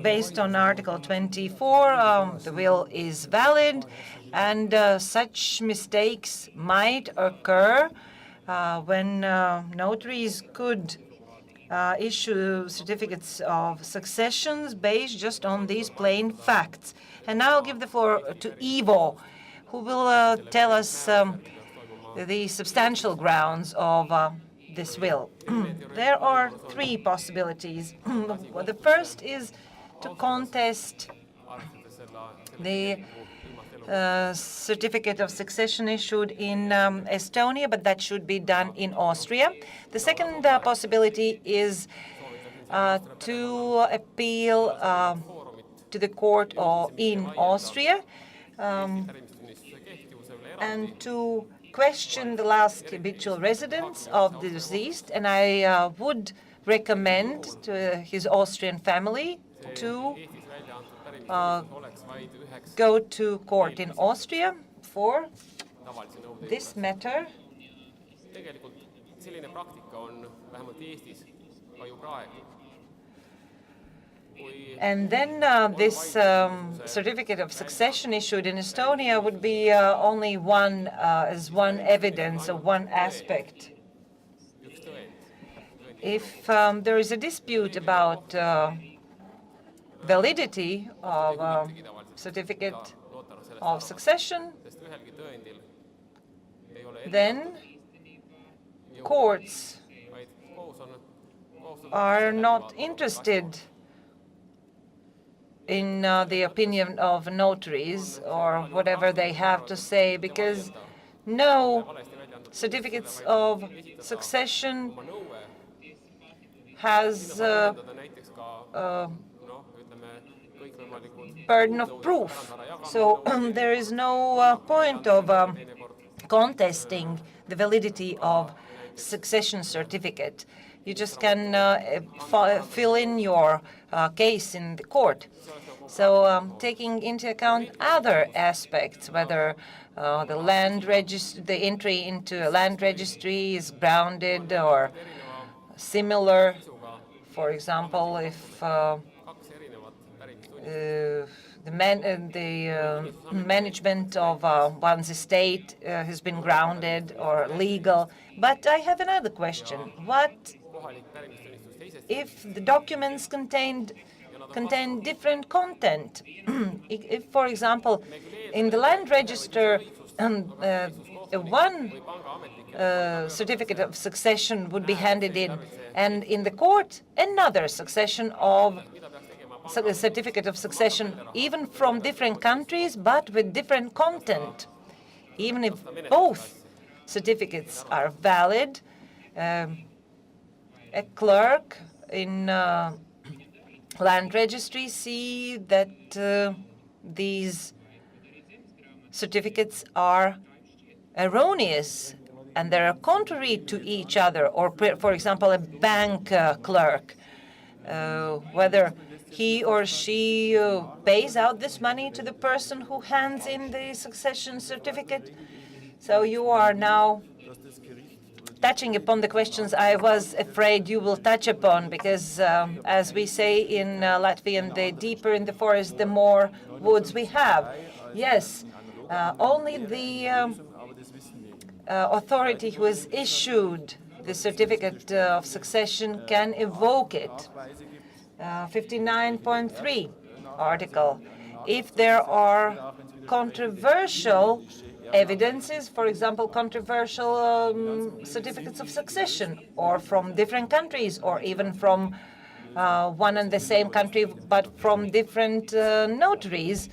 based on Article 24, the will is valid, and such mistakes might occur when notaries could issue certificates of successions based just on these plain facts. And now I'll give the floor to Ivo, who will tell us the substantial grounds of this will. There are 3 possibilities. The first is to contest the certificate of succession issued in Estonia, but that should be done in Austria. The second possibility is to appeal to the court in Austria and to question the last habitual residence of the deceased, and I would recommend to his Austrian family to go to court in Austria for this matter. And then this certificate of succession issued in Estonia would be only one evidence of one aspect. If there is a dispute about validity of certificate of succession, then courts are not interested in the opinion of notaries or whatever they have to say, because no certificates of succession has burden of proof. So there is no point of contesting the validity of succession certificate. You just can fill in your case in the court. So taking into account other aspects, whether the entry into a land registry is grounded or similar. For example, if the management of one's estate has been grounded or legal. But I have another question. What if the documents contain different content? If, for example, in the land register, one certificate of succession would be handed in, and in the court, another certificate of succession, even from different countries, but with different content. Even if both certificates are valid, a clerk in land registry see that these certificates are erroneous and they are contrary to each other. Or, for example, a bank clerk, whether he or she pays out this money to the person who hands in the succession certificate. So you are now touching upon the questions I was afraid you will touch upon, because as we say in Latvian, the deeper in the forest, the more woods we have. Yes, only the authority who has issued the certificate of succession can evoke it. 59.3 article. If there are controversial evidences, for example, controversial certificates of succession, or from different countries, or even from one and the same country, but from different notaries,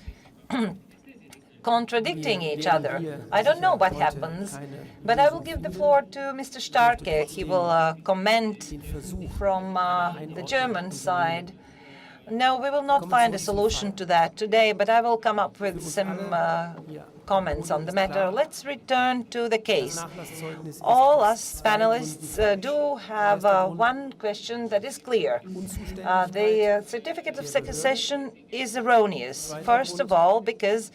contradicting each other. I don't know what happens, but I will give the floor to Mr. Starke. He will comment from the German side. No, we will not find a solution to that today, but I will come up with some comments on the matter. Let's return to the case. All us panelists do have one question that is clear. The certificate of succession is erroneous, first of all, because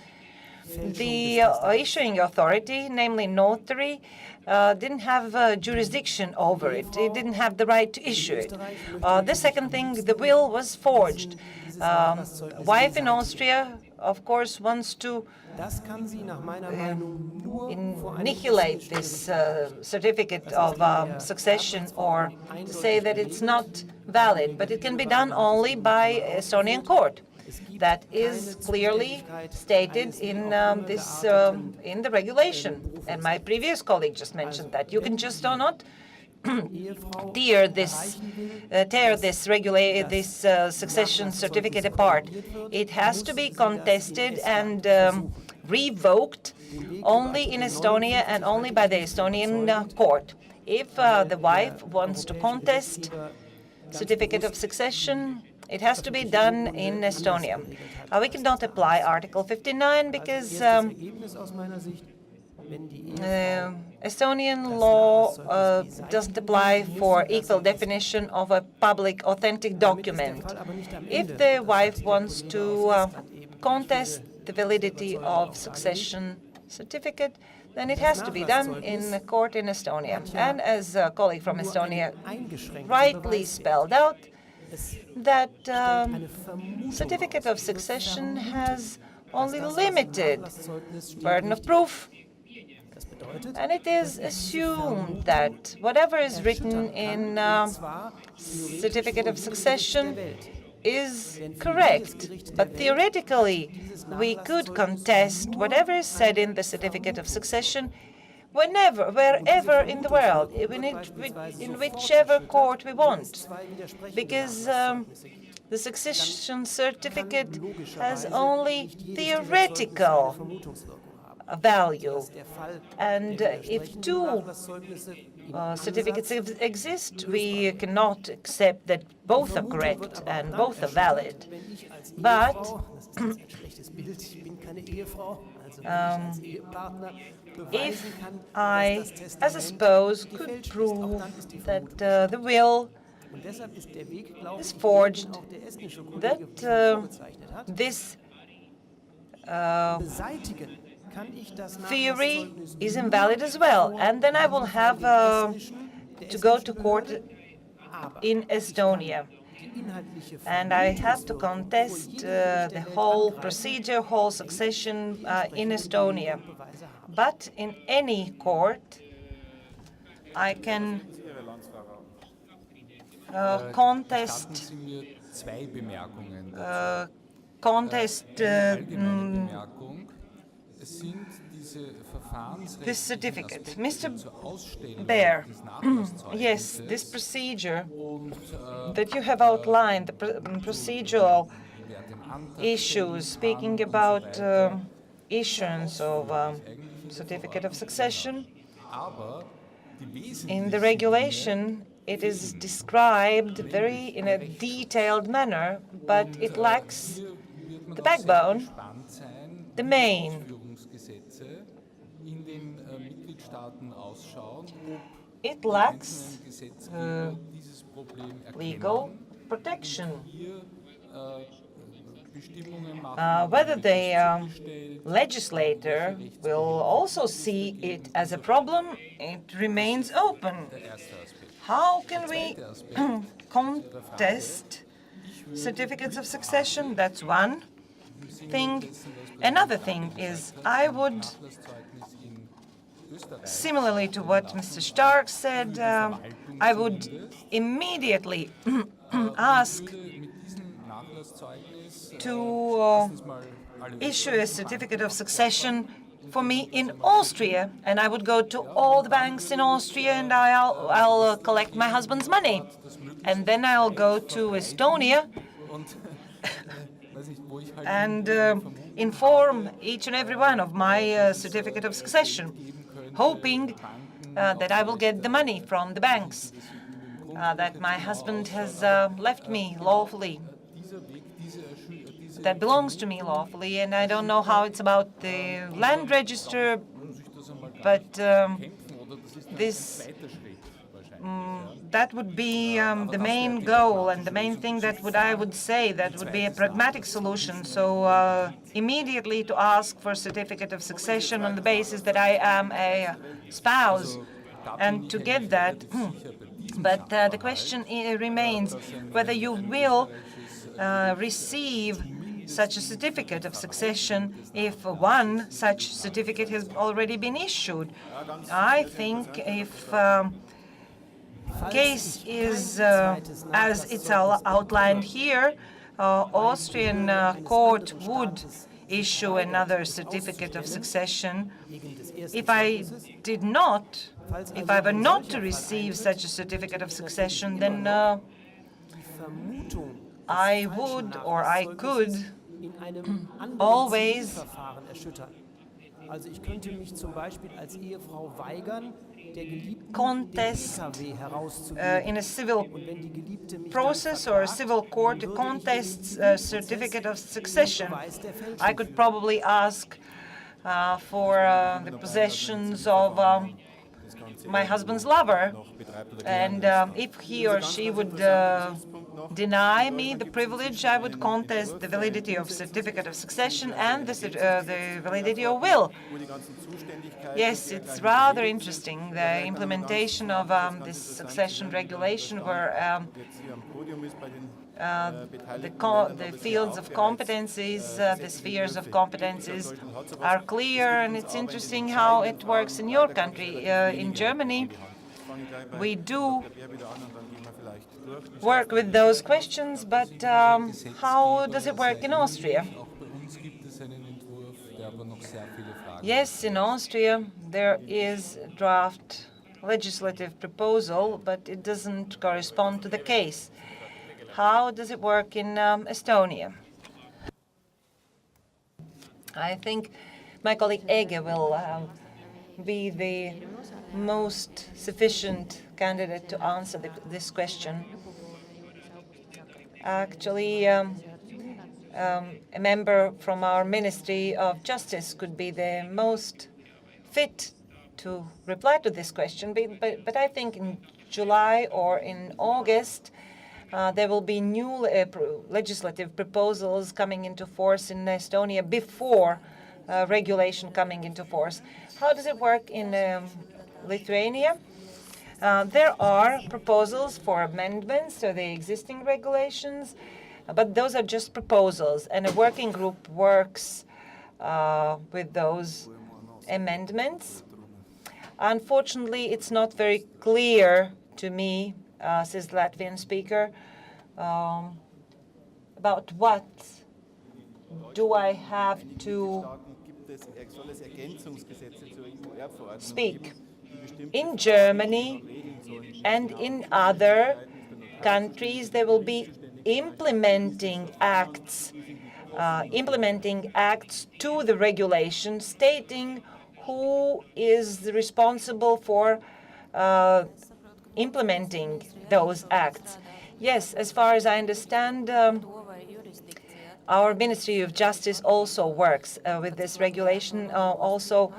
the issuing authority, namely notary, didn't have jurisdiction over it. It didn't have the right to issue it. The second thing, the will was forged. Wife in Austria, of course, wants to annihilate this certificate of succession, or to say that it's not valid, but it can be done only by Estonian court. That is clearly stated in in the regulation, and my previous colleague just mentioned that. You can just not tear this succession certificate apart. It has to be contested and revoked only in Estonia and only by the Estonian court. If the wife wants to contest certificate of succession, it has to be done in Estonia. We cannot apply Article 59 because Estonian law doesn't apply for equal definition of a public authentic document. If the wife wants to contest the validity of succession certificate, then it has to be done in the court in Estonia. And as a colleague from Estonia rightly spelled out, that certificate of succession has only limited burden of proof, and it is assumed that whatever is written in certificate of succession is correct, but theoretically we could contest whatever is said in the certificate of succession whenever, wherever in the world, in whichever court we want, because the succession certificate has only theoretical value. And if two certificates exist, we cannot accept that both are correct and both are valid. But if I, as a spouse, could prove that the will is forged, that this theory is invalid as well, and then I will have to go to court in Estonia. And I have to contest the whole procedure, whole succession in Estonia. But in any court, I can contest this certificate. Mr. Beer, yes, this procedure that you have outlined, the procedural issues, speaking about issuance of certificate of succession, in the regulation it is described in a detailed manner, but it lacks the backbone, the main. It lacks legal protection. Whether the legislator will also see it as a problem, it remains open. How can we contest certificates of succession? That's one thing. Another thing is, I would, similarly to what Mr. Stark said, I would immediately ask to issue a certificate of succession for me in Austria, and I would go to all the banks in Austria and I'll collect my husband's money. And then I'll go to Estonia and inform each and every one of my certificate of succession, hoping that I will get the money from the banks that my husband has left me lawfully, that belongs to me lawfully. And I don't know how it's about the land register, but that would be the main goal and the main thing that I would say that would be a pragmatic solution. So immediately to ask for a certificate of succession on the basis that I am a spouse, and to get that. But the question remains whether you will receive such a certificate of succession if one such certificate has already been issued. I think if case is as it's outlined here, Austrian court would issue another certificate of succession. If I were not to receive such a certificate of succession, then I would, or I could, always contest in a civil process or a civil court to contest a certificate of succession. I could probably ask for the possessions of my husband's lover, and if he or she would deny me the privilege, I would contest the validity of certificate of succession and the validity of will. Yes, it's rather interesting, the implementation of this succession regulation, where the fields of competencies, the spheres of competencies are clear, and it's interesting how it works in your country. In Germany, We do work with those questions, but how does it work in Austria? Yes, in Austria there is a draft legislative proposal, but it doesn't correspond to the case. How does it work in Estonia? I think my colleague Ege will be the most sufficient candidate to answer this question. Actually, a member from our Ministry of Justice could be the most fit to reply to this question, but I think in July or in August there will be new legislative proposals coming into force in Estonia before regulation coming into force. How does it work in Lithuania? There are proposals for amendments to the existing regulations, but those are just proposals, and a working group works with those amendments. Unfortunately, it's not very clear to me, says the Latvian speaker, about what do I have to speak. In Germany and in other countries, there will be implementing acts to the regulation, stating who is responsible for implementing those acts. Yes, as far as I understand, our Ministry of Justice also works with this regulation, also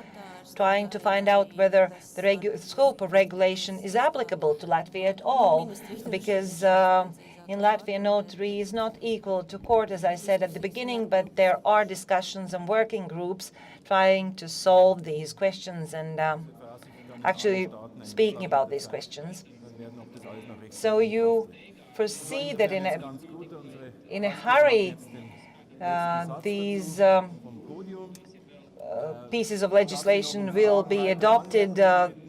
trying to find out whether the scope of regulation is applicable to Latvia at all, because in Latvia, notary is not equal to court, as I said at the beginning, but there are discussions and working groups trying to solve these questions and actually speaking about these questions. So you foresee that in a hurry, these pieces of legislation will be adopted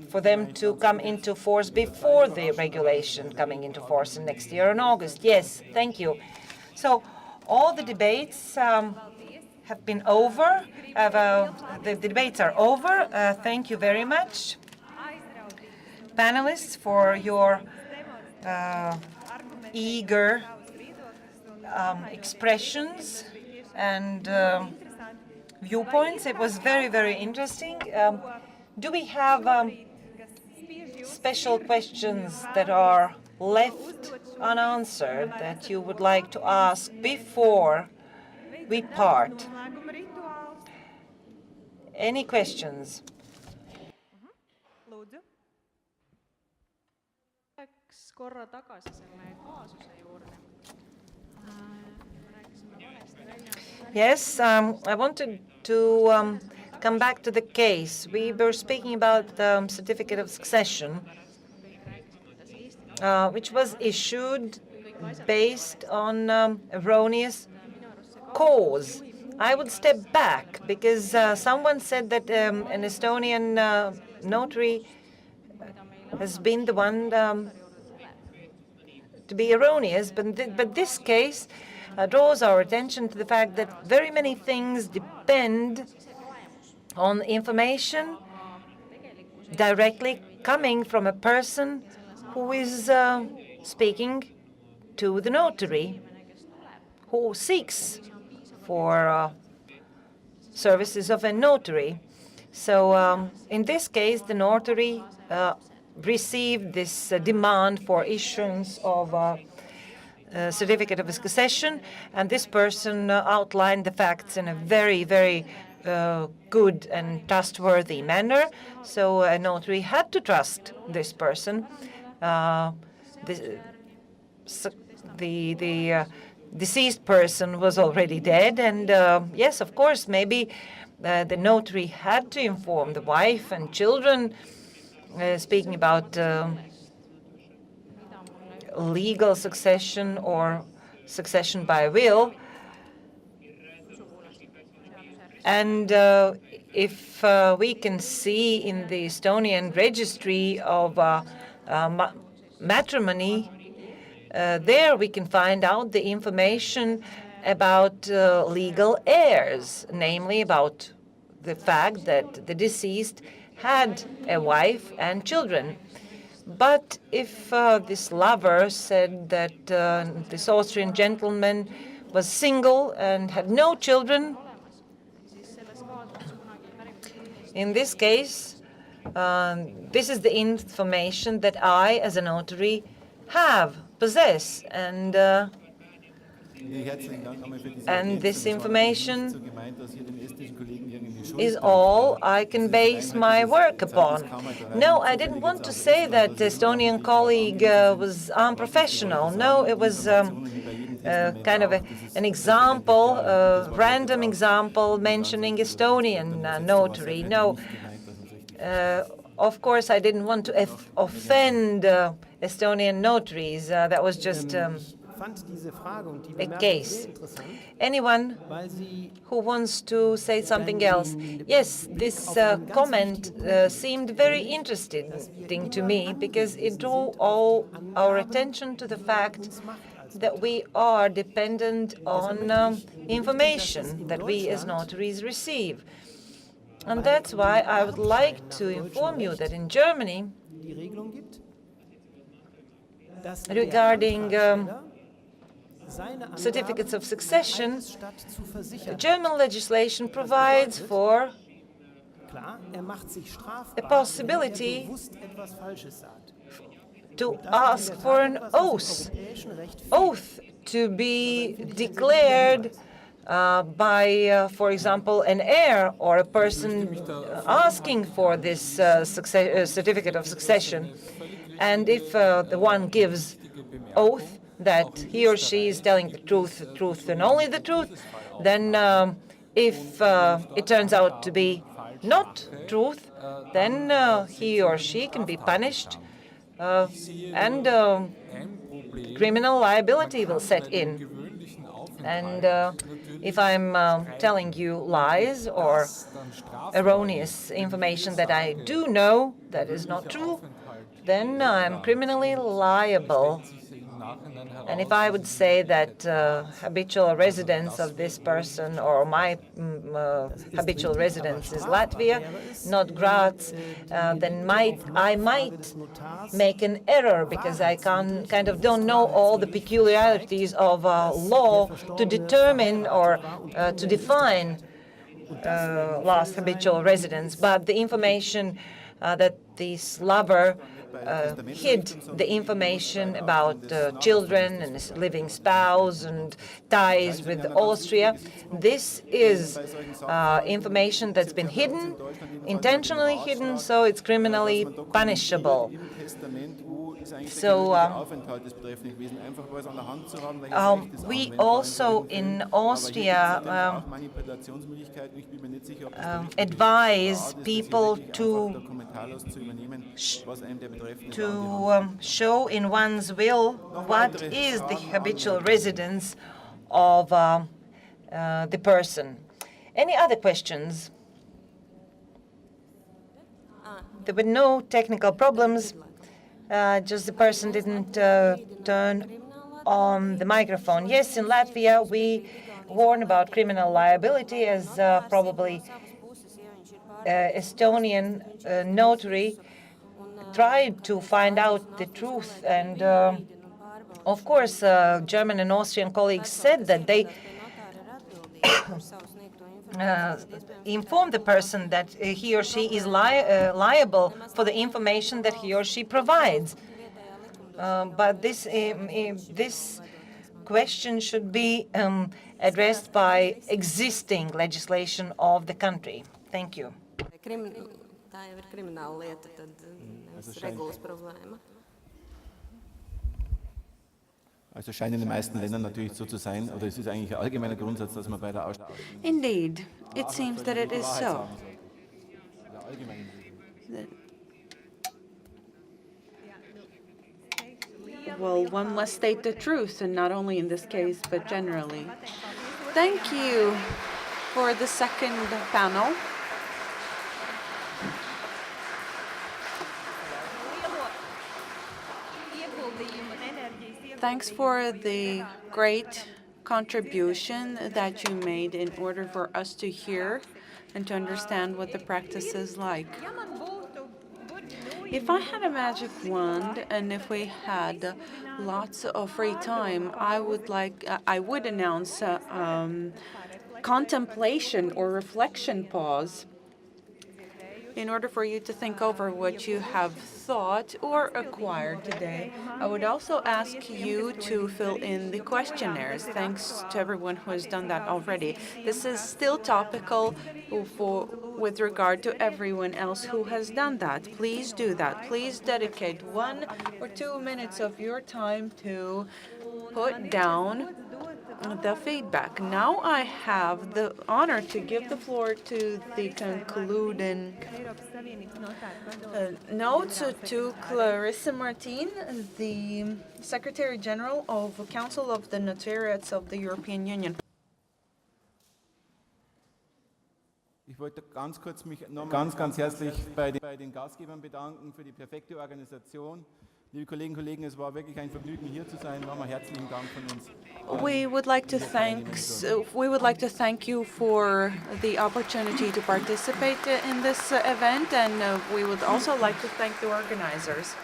for them to come into force before the regulation coming into force in next year in August. Yes, thank you. So all the debates have been over. The debates are over. Thank you very much, panelists, for your eager expressions and viewpoints. It was very, very interesting. Do we have special questions that are left unanswered that you would like to ask before we part? Any questions? Korra tagasi selle kaasuse juurde. Yes, I wanted to come back to the case. We were speaking about the certificate of succession, which was issued based on erroneous cause. I would step back because someone said that an Estonian notary has been the one to be erroneous, but this case draws our attention to the fact that very many things depend on information directly coming from a person who is speaking to the notary, who seeks for services of a notary. So in this case, the notary received this demand for issuance of a certificate of succession, and this person outlined the facts in a very, very good and trustworthy manner. So a notary had to trust this person. The deceased person was already dead, and yes, of course, maybe the notary had to inform the wife and children, speaking about legal succession or succession by will. And if we can see in the Estonian registry of matrimony, there we can find out the information about legal heirs, namely about the fact that the deceased had a wife and children. But if this lover said that this Austrian gentleman was single and had no children, in this case, this is the information that I, as a notary, possess, and this information is all I can base my work upon. No, I didn't want to say that the Estonian colleague was unprofessional. No, it was kind of an example, a random example mentioning Estonian notary. No, of course, I didn't want to offend Estonian notaries. That was just a case. Anyone who wants to say something else? Yes, this comment seemed very interesting to me because it drew all our attention to the fact that we are dependent on information that we as notaries receive. And that's why I would like to inform you that in Germany, regarding certificates of succession, German legislation provides for a possibility to ask for an oath to be declared by, for example, an heir or a person asking for this certificate of succession. And if the one gives oath that he or she is telling the truth and only the truth, then if it turns out to be not truth, then he or she can be punished and criminal liability will set in. And if I'm telling you lies or erroneous information that I do know that is not true, then I'm criminally liable. And if I would say that habitual residence of this person or my habitual residence is Latvia, not Graz, then I might make an error because I kind of don't know all the peculiarities of law to determine or to define last habitual residence. But the information that this lover hid the information about children and his living spouse and ties with Austria. This is information that's been hidden, intentionally hidden, so it's criminally punishable. So we also in Austria advise people to show in one's will what is the habitual residence of the person. Any other questions? There were no technical problems. Just the person didn't turn on the microphone. Yes, in Latvia, we warn about criminal liability, as probably Estonian notary tried to find out the truth. And of course, German and Austrian colleagues said that they inform the person that he or she is liable for the information that he or she provides. But this question should be addressed by existing legislation of the country. Thank you. Also scheint in den meisten Ländern natürlich so zu sein, oder es ist eigentlich ein allgemeiner Grundsatz, dass man bei der Aussprache Indeed, it seems that it is so. Well, one must state the truth, and not only in this case, but generally. Thank you for the second panel. Thanks for the great contribution that you made in order for us to hear and to understand what the practice is like. If I had a magic wand and if we had lots of free time, I would announce contemplation or reflection pause in order for you to think over what you have thought or acquired today. I would also ask you to fill in the questionnaires. Thanks to everyone who has done that already. This is still topical with regard to everyone else who has done that. Please do that. Please dedicate 1 or 2 minutes of your time to put down the feedback. Now I have the honor to give the floor to the concluding notes to Clarissa Martin, the Secretary General of the Council of the Notariates of the European Union. Ich wollte ganz kurz mich ganz herzlich bei den Gastgebern bedanken für die perfekte Organisation. Liebe Kolleginnen und Kollegen, es war wirklich ein Vergnügen, hier zu sein. Nochmal herzlichen Dank von uns. We would like to thank you for the opportunity to participate in this event, and we would also like to thank the organizers.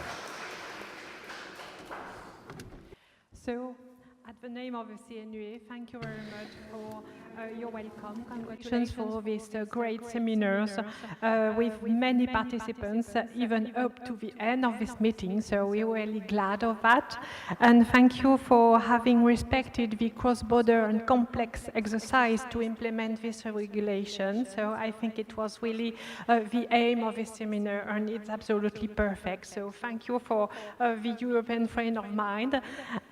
So, at the name of the CNUA, thank you very much for your welcome. Congratulations for this great seminars with many participants, even up to the end of this meeting. So we're really glad of that. And thank you for having respected the cross-border and complex exercise to implement this regulation. So I think it was really the aim of this seminar, and it's absolutely perfect. So thank you for the European friend of mine.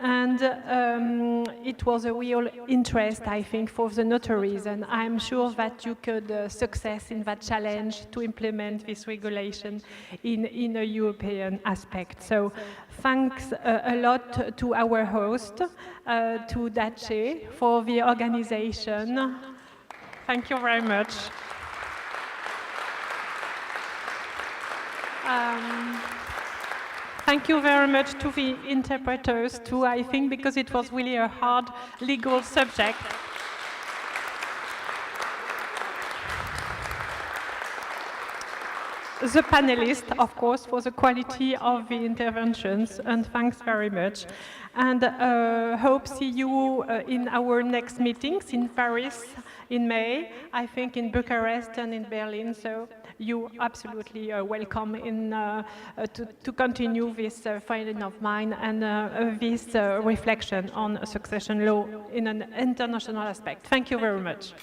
And it was a real interest, I think, for the notaries, and I'm sure that you could success in that challenge to implement this regulation in a European aspect. So thanks a lot to our host, to Dace, for the organization. Thank you very much. Thank you very much to the interpreters too, I think, because it was really a hard legal subject. The panelists, of course, for the quality of the interventions, and thanks very much. And hope see you in our next meetings in Paris in May, I think in Bucharest and in Berlin. So you absolutely welcome in to continue this finding of mine and this reflection on succession law in an international aspect. Thank you very much.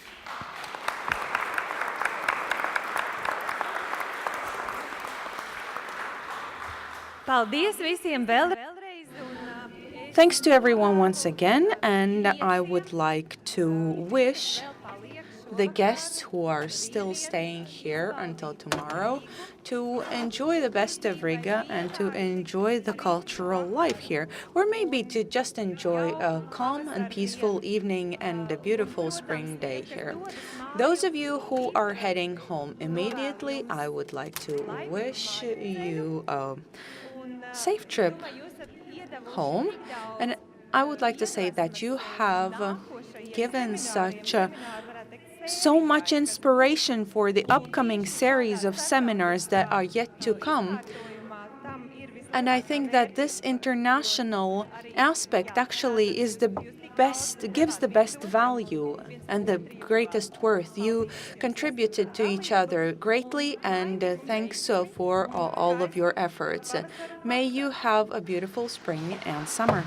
Thanks to everyone once again, and I would like to wish the guests who are still staying here until tomorrow to enjoy the best of Riga and to enjoy the cultural life here, or maybe to just enjoy a calm and peaceful evening and a beautiful spring day here. Those of you who are heading home immediately, I would like to wish you a safe trip home, and I would like to say that you have given so much inspiration for the upcoming series of seminars that are yet to come. And I think that this international aspect actually is gives the best value and the greatest worth. You contributed to each other greatly, and thanks for all of your efforts. May you have a beautiful spring and summer.